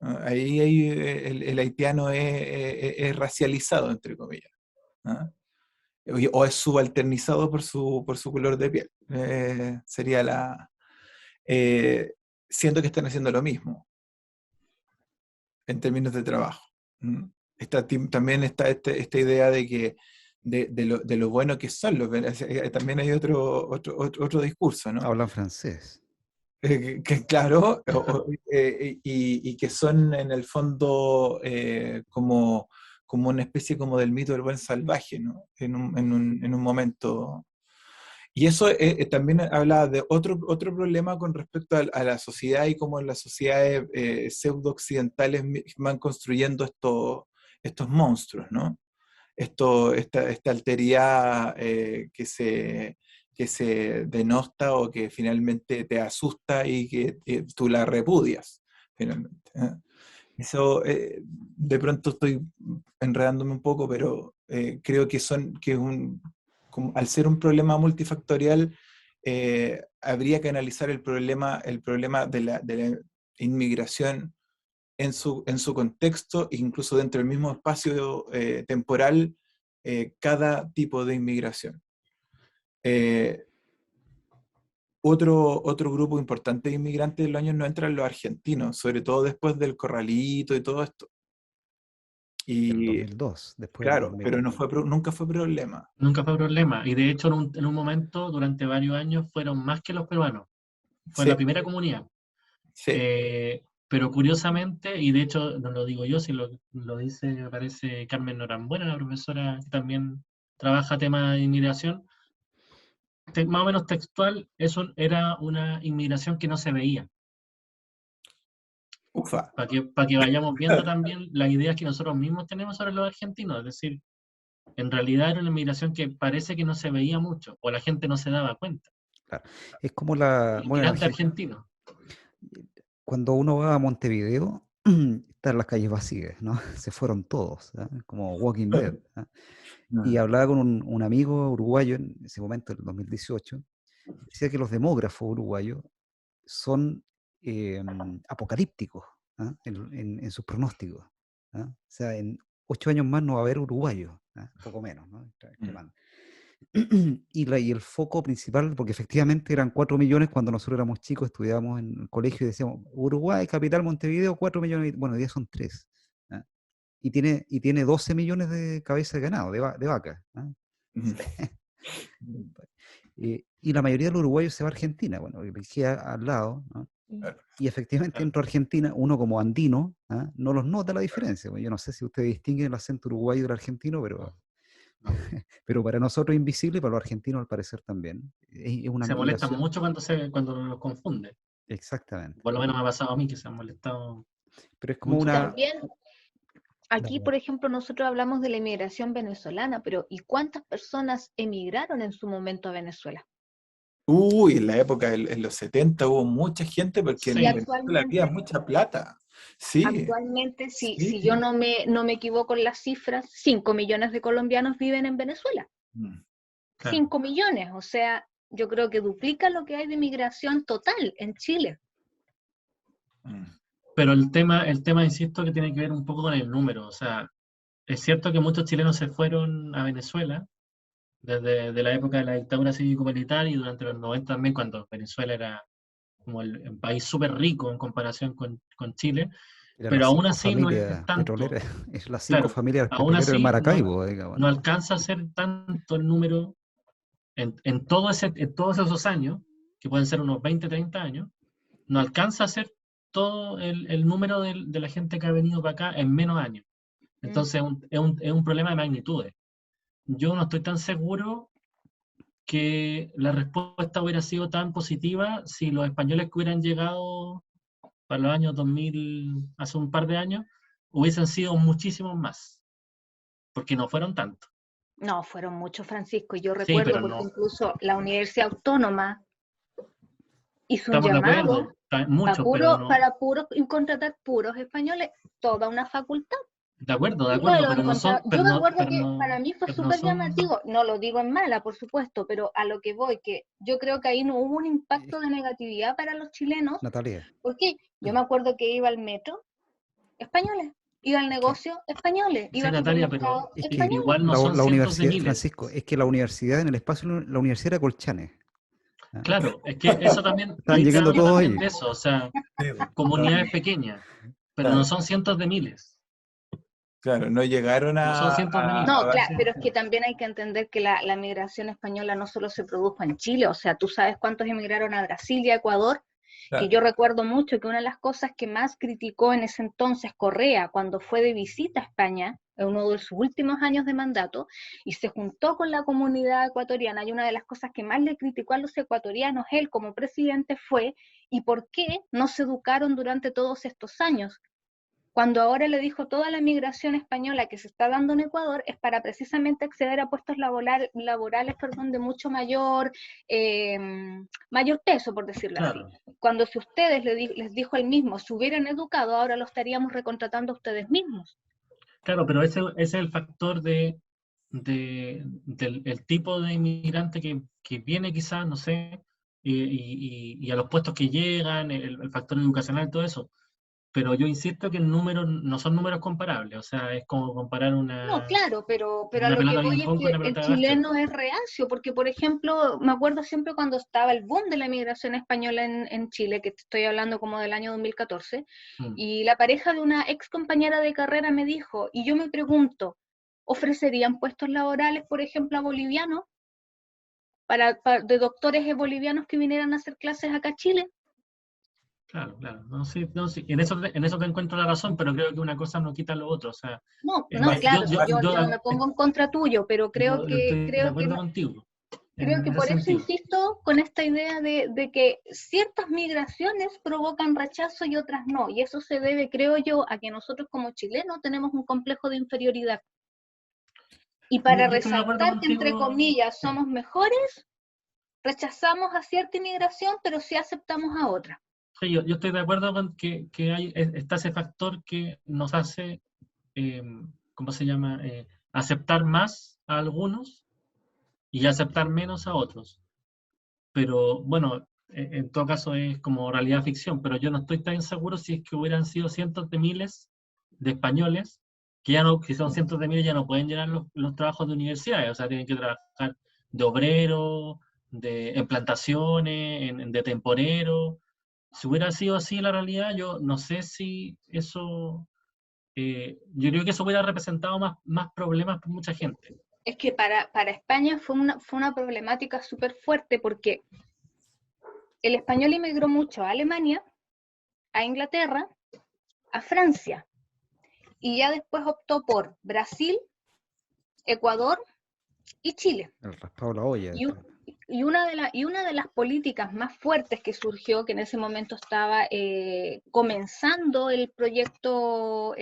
¿No? Ahí el haitiano es racializado, entre comillas. ¿No? O es subalternizado por su color de piel. Sería eh, siento que están haciendo lo mismo en términos de trabajo. ¿Mm? También está esta idea de que de lo bueno que son también hay otro discurso, ¿no? Hablan francés. Claro, y que son en el fondo como una especie como del mito del buen salvaje, ¿no? En un momento. Y eso también habla de otro problema con respecto a la sociedad, y cómo las sociedades pseudo-occidentales van construyendo estos monstruos, ¿no? Esta alteridad que se denosta, o que finalmente te asusta y que tú la repudias, finalmente. ¿Eh? Eso, de pronto estoy enredándome un poco, pero creo que al ser un problema multifactorial, habría que analizar el problema de la inmigración en su contexto, incluso dentro del mismo espacio temporal, cada tipo de inmigración. Eh, otro grupo importante de inmigrantes de los años 90 eran los argentinos, sobre todo después del Corralito y todo esto. El Y 2002, después del claro, pero 2002. nunca fue problema. Nunca fue problema. Y de hecho, en un momento, durante varios años, fueron más que los peruanos. Fue la Sí, primera comunidad. sí. Pero curiosamente, y de hecho no lo digo yo, si lo dice, me parece, Carmen Norambuena, la profesora que también trabaja temas de inmigración, más o menos textual, eso era una inmigración que no se veía. Ufa. Para que vayamos viendo también las ideas que nosotros mismos tenemos sobre los argentinos. Es decir, en realidad era una inmigración que parece que no se veía mucho, o la gente no se daba cuenta. Claro. Es como El bueno, inmigrante argentino. cuando uno va a Montevideo, están las calles vacías, ¿no? Se fueron todos, ¿ah? Como Walking Dead. ¿Ah? Y hablaba con un amigo uruguayo en ese momento, en el 2018, decía que los demógrafos uruguayos son apocalípticos, ¿ah? En sus pronósticos. ¿Ah? O sea, en 8 años más no va a haber uruguayos, ¿ah? Poco menos, ¿no? Estimando. Y el foco principal, porque efectivamente eran 4 millones cuando nosotros éramos chicos, estudiábamos en el colegio y decíamos, Uruguay, capital, Montevideo, 4 millones, bueno, hoy día son 3. ¿Ah? Y tiene 12 millones de cabezas de ganado, de vacas. ¿Ah? Y la mayoría de los uruguayos se va a Argentina, bueno, que queda al lado, ¿no? Y efectivamente dentro de Argentina, uno como andino, ¿ah? No los nota la diferencia. Bueno, yo no sé si ustedes distinguen el acento uruguayo del argentino, pero para nosotros es invisible y para los argentinos al parecer también. Es una Se molestan migración. mucho cuando los confunde. Exactamente. Por lo menos me ha pasado a mí que se han molestado Pero es como mucho. Y una... también aquí, por ejemplo, nosotros hablamos de la inmigración venezolana, pero ¿y cuántas personas emigraron en su momento a Venezuela? Uy, en la época, en los 70 hubo mucha gente, porque Sí. Y en Venezuela había actualmente, mucha plata. Sí, actualmente si yo sí. no me equivoco en las cifras, 5 millones de colombianos viven en Venezuela. Mm. Claro. 5 millones, o sea, yo creo que duplica lo que hay de migración total en Chile. Pero el tema, insisto, que tiene que ver un poco con el número. O sea, es cierto que muchos chilenos se fueron a Venezuela desde la época de la dictadura cívico-militar y durante los 90 también, cuando Venezuela era como el país súper rico en comparación con Chile, Eran pero las aún 5 así no es familias tanto. petroleras, es las 5 Claro, familias aún petroleras del así Maracaibo, digamos, no ¿no? alcanza a ser tanto el número en todos esos años, que pueden ser unos 20, 30 años, no alcanza a ser todo el número de la gente que ha venido para acá en menos años. Entonces es un problema de magnitudes. Yo no estoy tan seguro que la respuesta hubiera sido tan positiva si los españoles que hubieran llegado para los años 2000, hace un par de años, hubiesen sido muchísimos más, porque no fueron tantos. No, fueron muchos, Francisco. Yo Sí, recuerdo pero porque no, incluso la Universidad Autónoma hizo un estamos de llamado acuerdo, muchos, pero no, para contratar puros españoles, toda una facultad. de acuerdo, pero no son, Yo me acuerdo que para mí fue pero no súper son, llamativo, no lo digo en mala, por supuesto, pero a lo que voy, que yo creo que ahí no hubo un impacto de negatividad para los chilenos, Natalia, porque yo me acuerdo que iba al metro, españoles, iba al que, negocio, españoles, iba sí, al Natalia, pero supermercado, es que españoles. igual no son la cientos de universidad, miles. Francisco, es que la universidad en el espacio, la universidad era Colchane. ¿Ah? Claro, es que eso también, Estaban ahí te llegando hablo todos también ahí. de eso, o sea, Sí, comunidades pequeñas, pero no claro, son cientos de miles, claro, no llegaron no son cientos de miles. No, a claro, base. pero es que también hay que entender que la migración española no solo se produjo en Chile, o sea, tú sabes cuántos emigraron a Brasil y a Ecuador, que Claro, yo recuerdo mucho que una de las cosas que más criticó en ese entonces Correa cuando fue de visita a España, en uno de sus últimos años de mandato, y se juntó con la comunidad ecuatoriana, y una de las cosas que más le criticó a los ecuatorianos él como presidente fue, ¿y por qué no se educaron durante todos estos años? Cuando ahora le dijo toda la migración española que se está dando en Ecuador es para precisamente acceder a puestos laborales de mucho eh, mayor peso, por decirlo así. Claro, Cuando si ustedes les dijo él mismo, se hubieran educado, ahora lo estaríamos recontratando a ustedes mismos. claro, pero ese es el factor del el tipo de inmigrante que viene quizás, no sé, y a los puestos que llegan, el factor educacional, todo eso. Pero yo insisto que el número no son números comparables, o sea, es como comparar No, claro, pero a una lo que pelota de voy ping es pong con que una el pelota de básquet. chileno es reacio, porque por ejemplo, me acuerdo siempre cuando estaba el boom de la migración española en Chile, que te estoy hablando como del año 2014, Mm. y la pareja de una ex compañera de carrera me dijo, y yo me pregunto, ¿ofrecerían puestos laborales, por ejemplo, a bolivianos, de doctores bolivianos que vinieran a hacer clases acá a Chile? Claro, claro. No, sí, no, sí. En eso te encuentro la razón, pero creo que una cosa no quita lo otro. O sea, No, no, más, claro, si más- yo no me pongo en contra tuyo, pero yo estoy de acuerdo contigo creo en que ese por eso sentido. insisto con esta idea de que ciertas migraciones provocan rechazo y otras no. Y eso se debe, creo yo, a que nosotros como chilenos tenemos un complejo de inferioridad. Y para Yo estoy de acuerdo resaltar que, entre contigo. comillas, Sí. somos mejores, rechazamos a cierta inmigración, pero sí aceptamos a otra. Sí, yo estoy de acuerdo con que está ese factor que nos hace, eh, ¿cómo se llama? Aceptar más a algunos y aceptar menos a otros. Pero bueno, en todo caso es como realidad ficción, pero yo no estoy tan seguro si es que hubieran sido cientos de miles de españoles, que ya no, que son cientos de miles, ya no pueden llenar los trabajos de universidades, o sea, tienen que trabajar de obrero, en plantaciones, de temporero. Si hubiera sido así la realidad, yo no sé si eso, yo creo que eso hubiera representado más problemas para mucha gente. Es que para España fue una problemática súper fuerte porque el español inmigró mucho a Alemania, a Inglaterra, a Francia, y ya después optó por Brasil, Ecuador y Chile. El raspado de la olla. Y, una de las políticas más fuertes que surgió, que en ese momento estaba comenzando el proyecto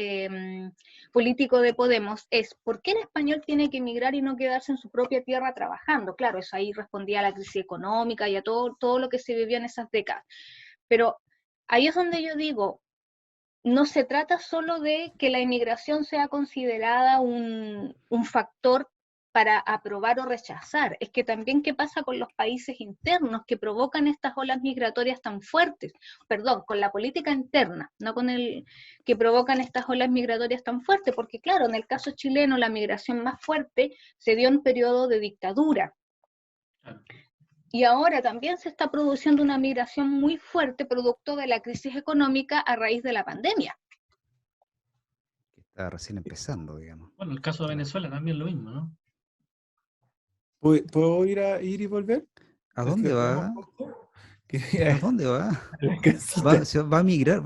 político de Podemos, es ¿por qué el español tiene que emigrar y no quedarse en su propia tierra trabajando? Claro, eso ahí respondía a la crisis económica y a todo lo que se vivió en esas décadas. Pero ahí es donde yo digo, no se trata solo de que la inmigración sea considerada un factor para aprobar o rechazar. Es que también qué pasa con los países internos que provocan estas olas migratorias tan fuertes, perdón, con la política interna, no con el que provocan estas olas migratorias tan fuertes, porque claro, en el caso chileno la migración más fuerte se dio en periodo de dictadura. Y ahora también se está produciendo una migración muy fuerte producto de la crisis económica a raíz de la pandemia. Que está recién empezando, digamos. Bueno, el caso de Venezuela también lo mismo, ¿no? ¿Puedo ir y volver? ¿A dónde va? Quería ¿A dónde va? a la casita. Va a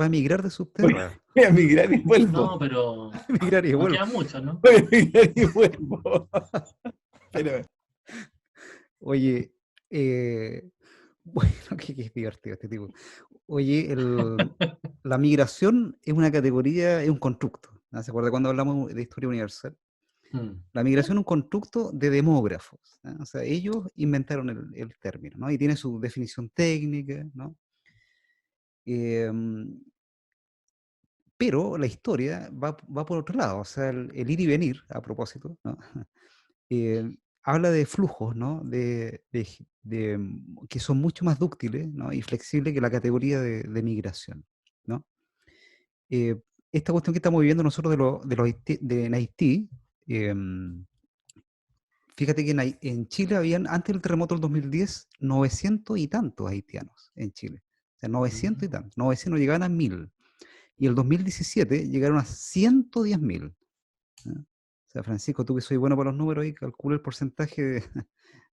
migrar de sus tierras. Voy a migrar y vuelvo. No, pero Va a migrar y no vuelve. queda mucho, ¿no? Voy a migrar y vuelvo. Pero, Oye, bueno, qué divertido este tipo. Oye, la migración es una categoría, es un constructo, ¿no? ¿Se acuerda cuando hablamos de historia universal? La migración es un constructo de demógrafos, ¿no? O sea, ellos inventaron el término, ¿no? Y tiene su definición técnica, ¿no? Pero la historia va por otro lado, o sea, el ir y venir, a propósito, ¿no? Habla de flujos, ¿no? Que son mucho más dúctiles, ¿no? Y flexibles que la categoría de migración, ¿no? Esta cuestión que estamos viviendo nosotros en Haití, fíjate que en Chile habían, antes del terremoto del 2010, 900 y tantos haitianos en Chile. O sea, 900 y tantos. 900 llegaban a 1000. Y el 2017 llegaron a 110.000. ¿No? O sea, Francisco, tú que soy bueno para los números, ahí calcula el porcentaje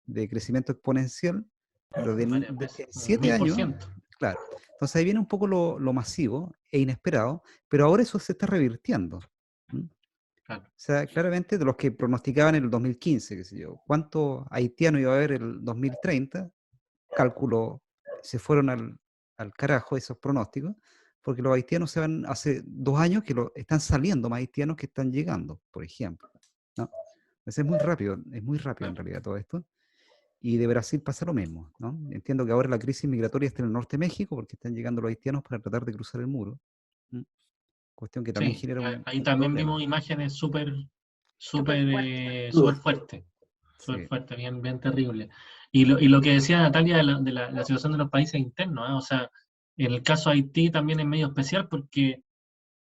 de crecimiento exponencial, pero en 7 años, 1000%. claro. Entonces ahí viene un poco lo masivo e inesperado, pero ahora eso se está revirtiendo. Claro. O sea, claramente de los que pronosticaban en el 2015, qué sé yo, cuántos haitianos iba a haber en el 2030, cálculo, se fueron al carajo esos pronósticos, porque los haitianos se van, hace 2 años que están saliendo más haitianos que están llegando, por ejemplo, ¿no? Entonces es muy rápido en realidad todo esto. Y de Brasil pasa lo mismo, ¿no? Entiendo que ahora la crisis migratoria está en el norte de México porque están llegando los haitianos para tratar de cruzar el muro. Cuestión que también Sí, genera ahí un también problema. vimos imágenes súper fuertes, Sí. bien, bien terrible. Y lo que decía Natalia de la situación de los países internos, ¿eh? O sea, en el caso de Haití también es medio especial porque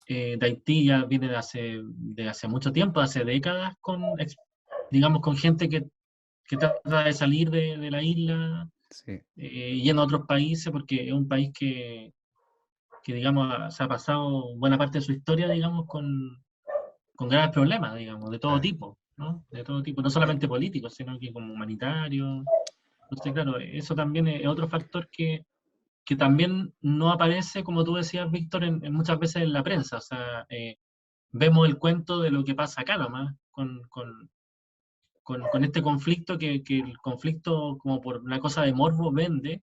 de Haití ya viene de hace mucho tiempo, hace décadas, digamos, con gente que trata de salir de la isla, Sí. yendo a otros países, porque es un país que digamos, se ha pasado buena parte de su historia, digamos, con graves problemas, digamos, de todo tipo, ¿no? De todo tipo, no solamente políticos, sino que como humanitarios. Entonces, claro, eso también es otro factor que también no aparece, como tú decías, Víctor, muchas veces en la prensa. O sea, vemos el cuento de lo que pasa acá nomás, con este conflicto, que el conflicto, como por una cosa de morbo, vende,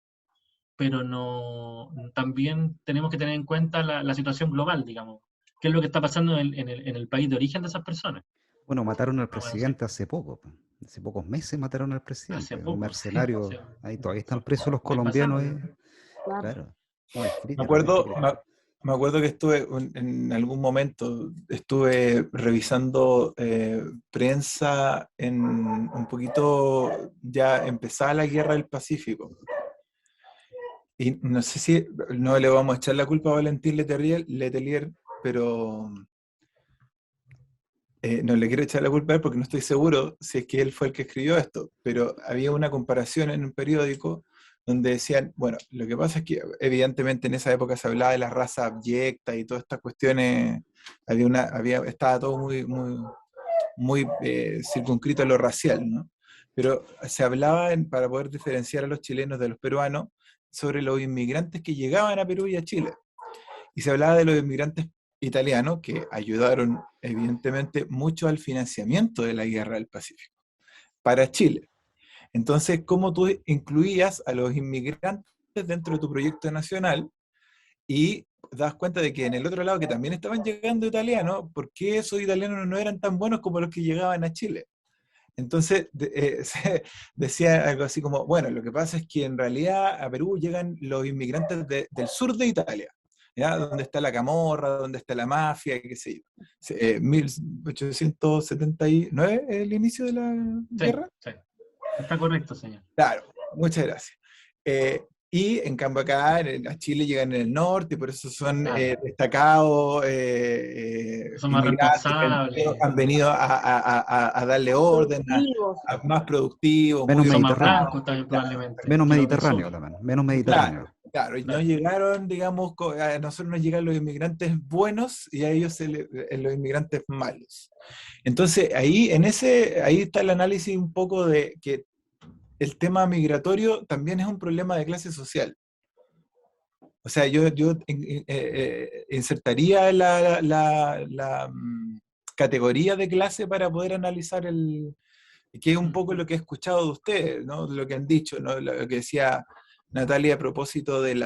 pero no, también tenemos que tener en cuenta la situación global, digamos. ¿Qué es lo que está pasando en el país de origen de esas personas? Bueno, mataron al No, bueno, sí, presidente hace poco. Hace pocos meses mataron al hace presidente. Un poco, sí, mercenario. sí. Ahí todavía están presos los El mes pasado. colombianos. Claro. Claro. No, es me realmente acuerdo, crítico. me acuerdo que estuve en algún momento, estuve revisando prensa en un poquito, ya empezada la guerra del Pacífico. Y no sé si, no le vamos a echar la culpa a Valentín Letelier, pero no le quiero echar la culpa a él porque no estoy seguro si es que él fue el que escribió esto, pero había una comparación en un periódico donde decían, bueno, lo que pasa es que evidentemente en esa época se hablaba de la raza abyecta y todas estas cuestiones, estaba todo muy circunscrito a lo racial, ¿no? Pero se hablaba, para poder diferenciar a los chilenos de los peruanos, sobre los inmigrantes que llegaban a Perú y a Chile. Y se hablaba de los inmigrantes italianos que ayudaron evidentemente mucho al financiamiento de la Guerra del Pacífico para Chile. Entonces, ¿cómo tú incluías a los inmigrantes dentro de tu proyecto nacional y das cuenta de que en el otro lado que también estaban llegando italianos, ¿por qué esos italianos no eran tan buenos como los que llegaban a Chile? Entonces se decía algo así como, bueno, lo que pasa es que en realidad a Perú llegan los inmigrantes del sur de Italia. ¿ya? ¿Dónde está la camorra? ¿Dónde está la mafia? ¿Qué sé yo? 1879 es el inicio de la Sí, guerra. sí. Está correcto, señor. Claro, muchas gracias. Y en cambio acá a Chile llegan en el norte, y por eso son Claro. destacados Son más inmigrantes que responsables, han venido a darle orden, Productivos. a más productivos, Menos muy son más mediterráneo. organizados. blancos también probablemente Menos que los del mediterráneo sur. también. Menos Claro, mediterráneo. claro, y no Claro. llegaron, digamos, a nosotros nos llegan los inmigrantes buenos y a ellos los inmigrantes malos. Entonces, ahí está el análisis un poco de que el tema migratorio también es un problema de clase social. O sea, yo insertaría la categoría de clase para poder analizar que es un poco lo que he escuchado de ustedes, ¿no? Lo que han dicho, ¿no? Lo que decía Natalia a propósito del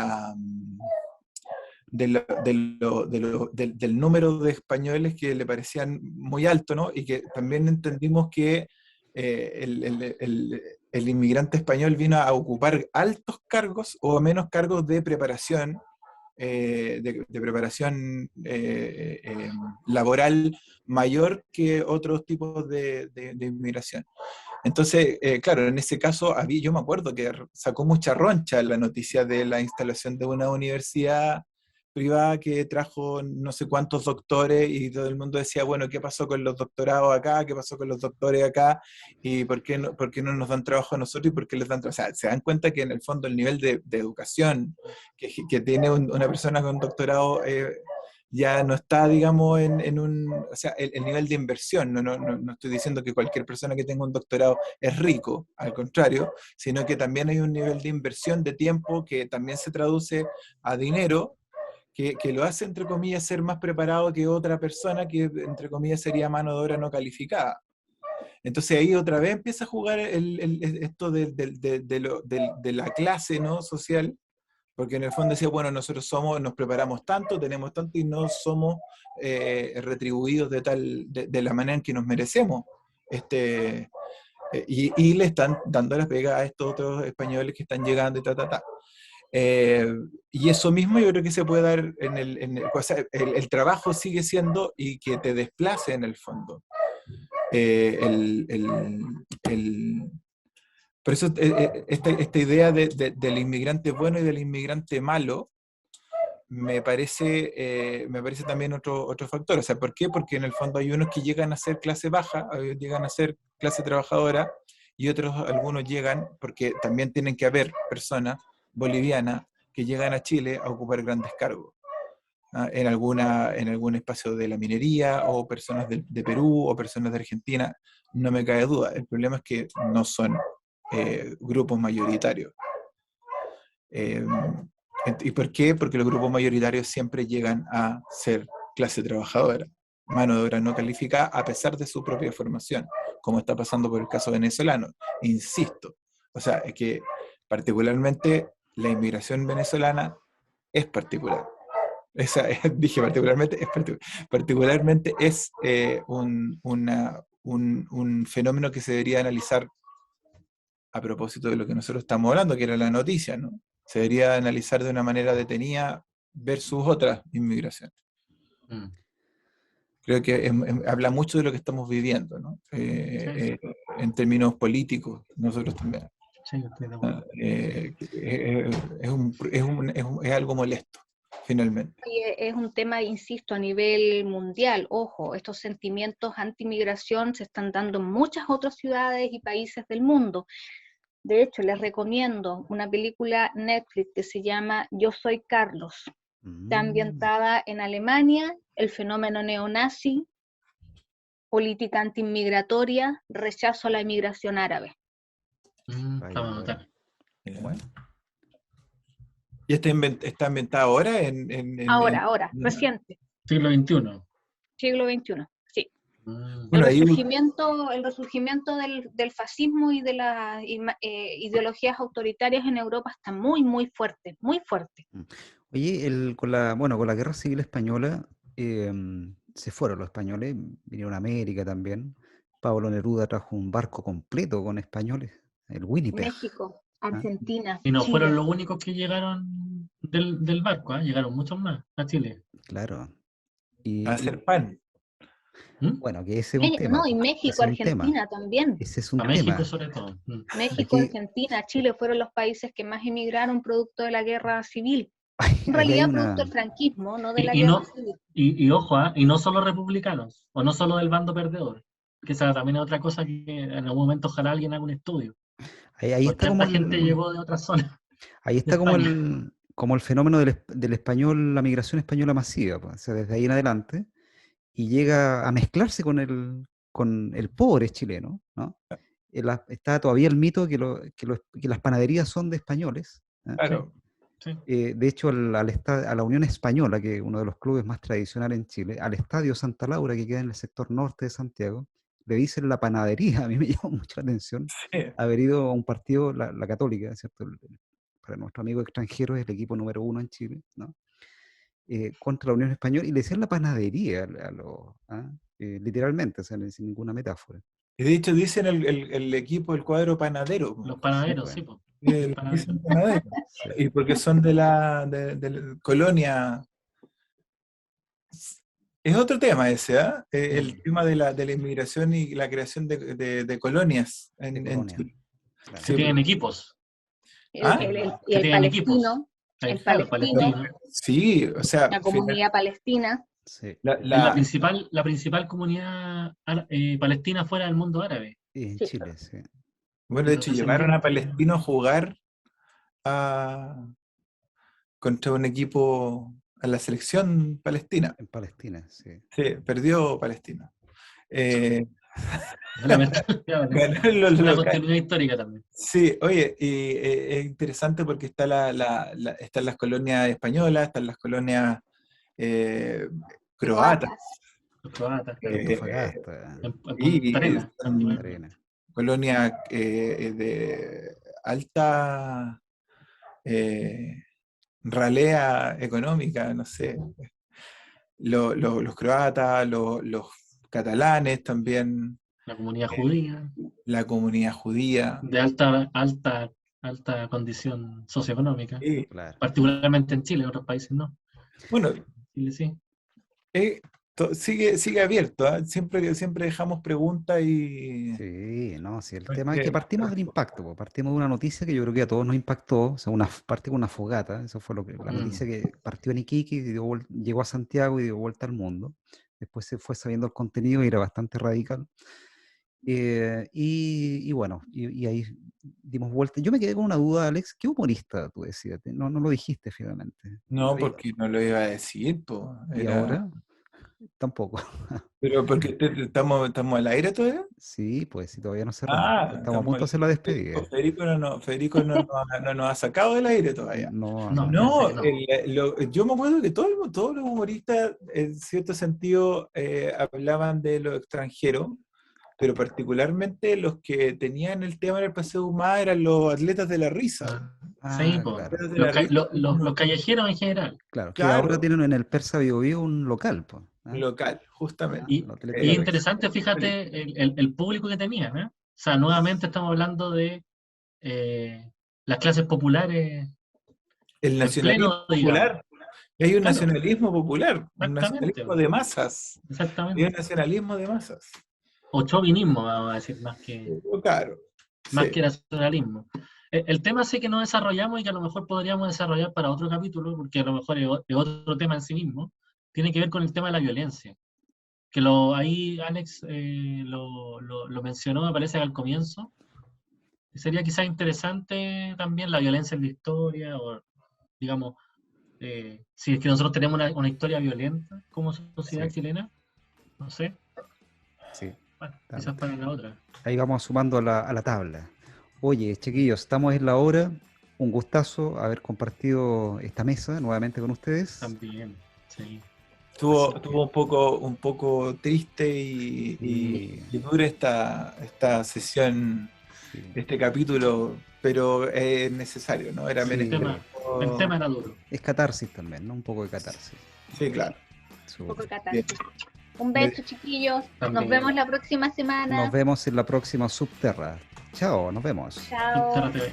número de españoles que le parecían muy alto, ¿no? Y que también entendimos que el inmigrante español vino a ocupar altos cargos o menos cargos de preparación, de preparación laboral mayor que otros tipos de inmigración. Entonces, claro, en ese caso, yo me acuerdo que sacó mucha roncha la noticia de la instalación de una universidad privada que trajo no sé cuántos doctores y todo el mundo decía, bueno, ¿qué pasó con los doctorados acá? ¿Qué pasó con los doctores acá? ¿Y por qué no nos dan trabajo a nosotros? ¿Y por qué les dan trabajo? O sea, se dan cuenta que en el fondo el nivel de educación que tiene una persona con doctorado ya no está, digamos, o sea, el nivel de inversión, no estoy diciendo que cualquier persona que tenga un doctorado es rico, al contrario, sino que también hay un nivel de inversión de tiempo que también se traduce a dinero, que lo hace, entre comillas, ser más preparado que otra persona que, entre comillas, sería mano de obra no calificada. Entonces ahí otra vez empieza a jugar esto de la clase, ¿no? social, porque en el fondo decía, bueno, nosotros nos preparamos tanto, tenemos tanto y no somos retribuidos de la manera en que nos merecemos. Y le están dando las pegas a estos otros españoles que están llegando y ta. Y eso mismo yo creo que se puede dar o sea, el trabajo sigue siendo y que te desplace en el fondo. Por eso esta idea del inmigrante bueno y del inmigrante malo me parece también otro factor. O sea, ¿por qué? Porque en el fondo hay unos que llegan a ser clase baja, llegan a ser clase trabajadora, y otros, algunos llegan, porque también tienen que haber personas bolivianas que llegan a Chile a ocupar grandes cargos. En algún espacio de la minería, o personas de Perú, o personas de Argentina, no me cae duda. El problema es que no son grupos mayoritarios. ¿Y por qué? Porque los grupos mayoritarios siempre llegan a ser clase trabajadora, mano de obra no calificada, a pesar de su propia formación, como está pasando por el caso venezolano. Insisto, o sea, es que particularmente la inmigración venezolana es particular. Dije particularmente, particularmente es un fenómeno que se debería analizar a propósito de lo que nosotros estamos hablando, que era la noticia, ¿no? Se debería analizar de una manera detenida versus otras inmigraciones. Mm. Creo que habla mucho de lo que estamos viviendo, ¿no? Sí. En términos políticos, nosotros también. Sí, estoy de acuerdo. Es algo molesto, finalmente. Y es un tema, insisto, a nivel mundial. Ojo, estos sentimientos anti-migración se están dando en muchas otras ciudades y países del mundo. De hecho, les recomiendo una película Netflix que se llama Yo soy Carlos. Está ambientada en Alemania, el fenómeno neonazi, política anti-inmigratoria, rechazo a la inmigración árabe. Vamos a notar. Bueno. ¿Y está ambientada ahora Ahora, reciente, Siglo XXI. siglo XXI, sí. Bueno, el resurgimiento del fascismo y de las ideologías autoritarias en Europa está muy, muy fuerte, muy fuerte. Oye, con la Guerra Civil Española se fueron los españoles, vinieron a América también. Pablo Neruda trajo un barco completo con españoles, el Winnipeg. México. Argentina, Y no Chile. fueron los únicos que llegaron del barco, llegaron muchos más a Chile. Claro. Y, A hacer pan. ¿Mm? bueno, que ese es un tema. No, y Ese México, es un tema. Argentina también. Ese es un A México tema. sobre todo. México, Aquí- Argentina, Chile fueron los países que más emigraron producto de la guerra civil. En Aquí hay realidad una... producto del franquismo, no de la Y guerra no, civil. y ojo, y no solo republicanos, o no solo del bando perdedor, que esa también es otra cosa que en algún momento ojalá alguien haga un estudio. Ahí Porque está como tanta gente llegó de otras zonas. ahí está como el fenómeno del español, la migración española masiva, pues, o sea, desde ahí en adelante, y llega a mezclarse con el pobre chileno, ¿no? Está todavía el mito que las panaderías son de españoles, ¿eh? Claro. Sí. De hecho, a la Unión Española, que es uno de los clubes más tradicionales en Chile, al Estadio Santa Laura, que queda en el sector norte de Santiago, le dicen la panadería. A mí me llamó mucho la atención Sí. haber ido a un partido, la Católica, ¿cierto? Para nuestro amigo extranjero es el equipo número 1 en Chile, ¿no? Contra la Unión Española, y le decían la panadería literalmente, o sea, sin ninguna metáfora. Y de hecho dicen el equipo, el cuadro panadero. Los panaderos, Sí, sí, pues. Dicen panadero. Y porque son de la colonia. Es otro tema ese, ¿ah? El tema de la inmigración y la creación de colonias De en colonia. Chile. Claro. Que Sí, tienen equipos. ¿Ah? Y Que el tienen equipos. palestino, Ahí el está, los palestino, palestinos. Sí, o sea, la comunidad palestina. Sí. Es la principal comunidad palestina fuera del mundo árabe. En Sí. Chile, sí. bueno, de hecho, Los llevaron a descendientes. Palestino a jugar contra un equipo, a la selección palestina. En Palestina, sí. Sí, perdió Palestina. Lamentablemente. Ganaron los Una locales. continuidad histórica también. Sí, oye, y es interesante porque están las colonias españolas, están las colonias croatas, Los croatas, En claro. Antofagasta, En Punta y Arenas. son Punta Arenas. colonias de alta ralea económica, no sé. Los croatas, los catalanes también, La comunidad judía, la comunidad judía. de alta condición socioeconómica, Y, Claro. particularmente en Chile, en otros países no. bueno, Chile sí. sigue abierto, ¿ah? Siempre dejamos preguntas y... Sí, no, sí, el Porque- tema es que partimos del impacto, po, partimos de una noticia que yo creo que a todos nos impactó, o sea, parte con una fogata, eso fue la noticia que partió en Iquique, y llegó a Santiago y dio vuelta al mundo. Después se fue sabiendo el contenido y era bastante radical. Y bueno, y ahí dimos vuelta. Yo me quedé con una duda, Alex, ¿qué humorista tú decías? No lo dijiste finalmente. No, Oye, porque no lo iba a decir, po. ¿y ahora? Tampoco. Pero porque estamos al aire todavía. Sí, pues sí, todavía no cerramos. Estamos a punto de hacer la despedida. Federico no nos ha sacado del aire todavía. No, No. No, Parece que yo me acuerdo que todos los humoristas, en cierto sentido, hablaban de los extranjeros, pero particularmente los que tenían el tema en el Paseo Humada eran los atletas de la risa. Sí, Ah, po. claro. Atletas de la risa, Los callejeros en general. Claro, que Claro. ahora tienen en el Persa Bio Bio un local, pues. local, justamente. Y, Los atletas y de es la interesante, fíjate, el público que tenían, ¿eh? O sea, nuevamente estamos hablando de las clases populares El en nacionalismo pleno, digamos. popular. Y hay un Claro. nacionalismo popular, un Exactamente. nacionalismo de masas. Y Exactamente. un nacionalismo de masas. O chauvinismo, vamos a decir, más que Claro. sí. nacionalismo. El tema sí que no desarrollamos y que a lo mejor podríamos desarrollar para otro capítulo, porque a lo mejor es otro tema en sí mismo, tiene que ver con el tema de la violencia. Que ahí Alex lo mencionó, me parece que al comienzo. Sería quizás interesante también la violencia en la historia, o digamos, si es que nosotros tenemos una historia violenta como sociedad Sí. chilena, no sé, Sí. bueno, quizás para la otra. Ahí vamos sumando a la tabla. Oye, chiquillos, estamos en la hora. Un gustazo haber compartido esta mesa nuevamente con ustedes. También, sí. Estuvo un poco triste y dura esta sesión, Sí. este capítulo, pero es necesario, ¿no? Era Sí. menester. El tema era duro. Es catarsis también, ¿no? Un poco de catarsis. Sí, claro. Un poco Súper. catarsis. Un beso, chiquillos. También. Nos vemos la próxima semana. Nos vemos en la próxima Subterra. Chao, nos vemos. Chao. Subterra TV.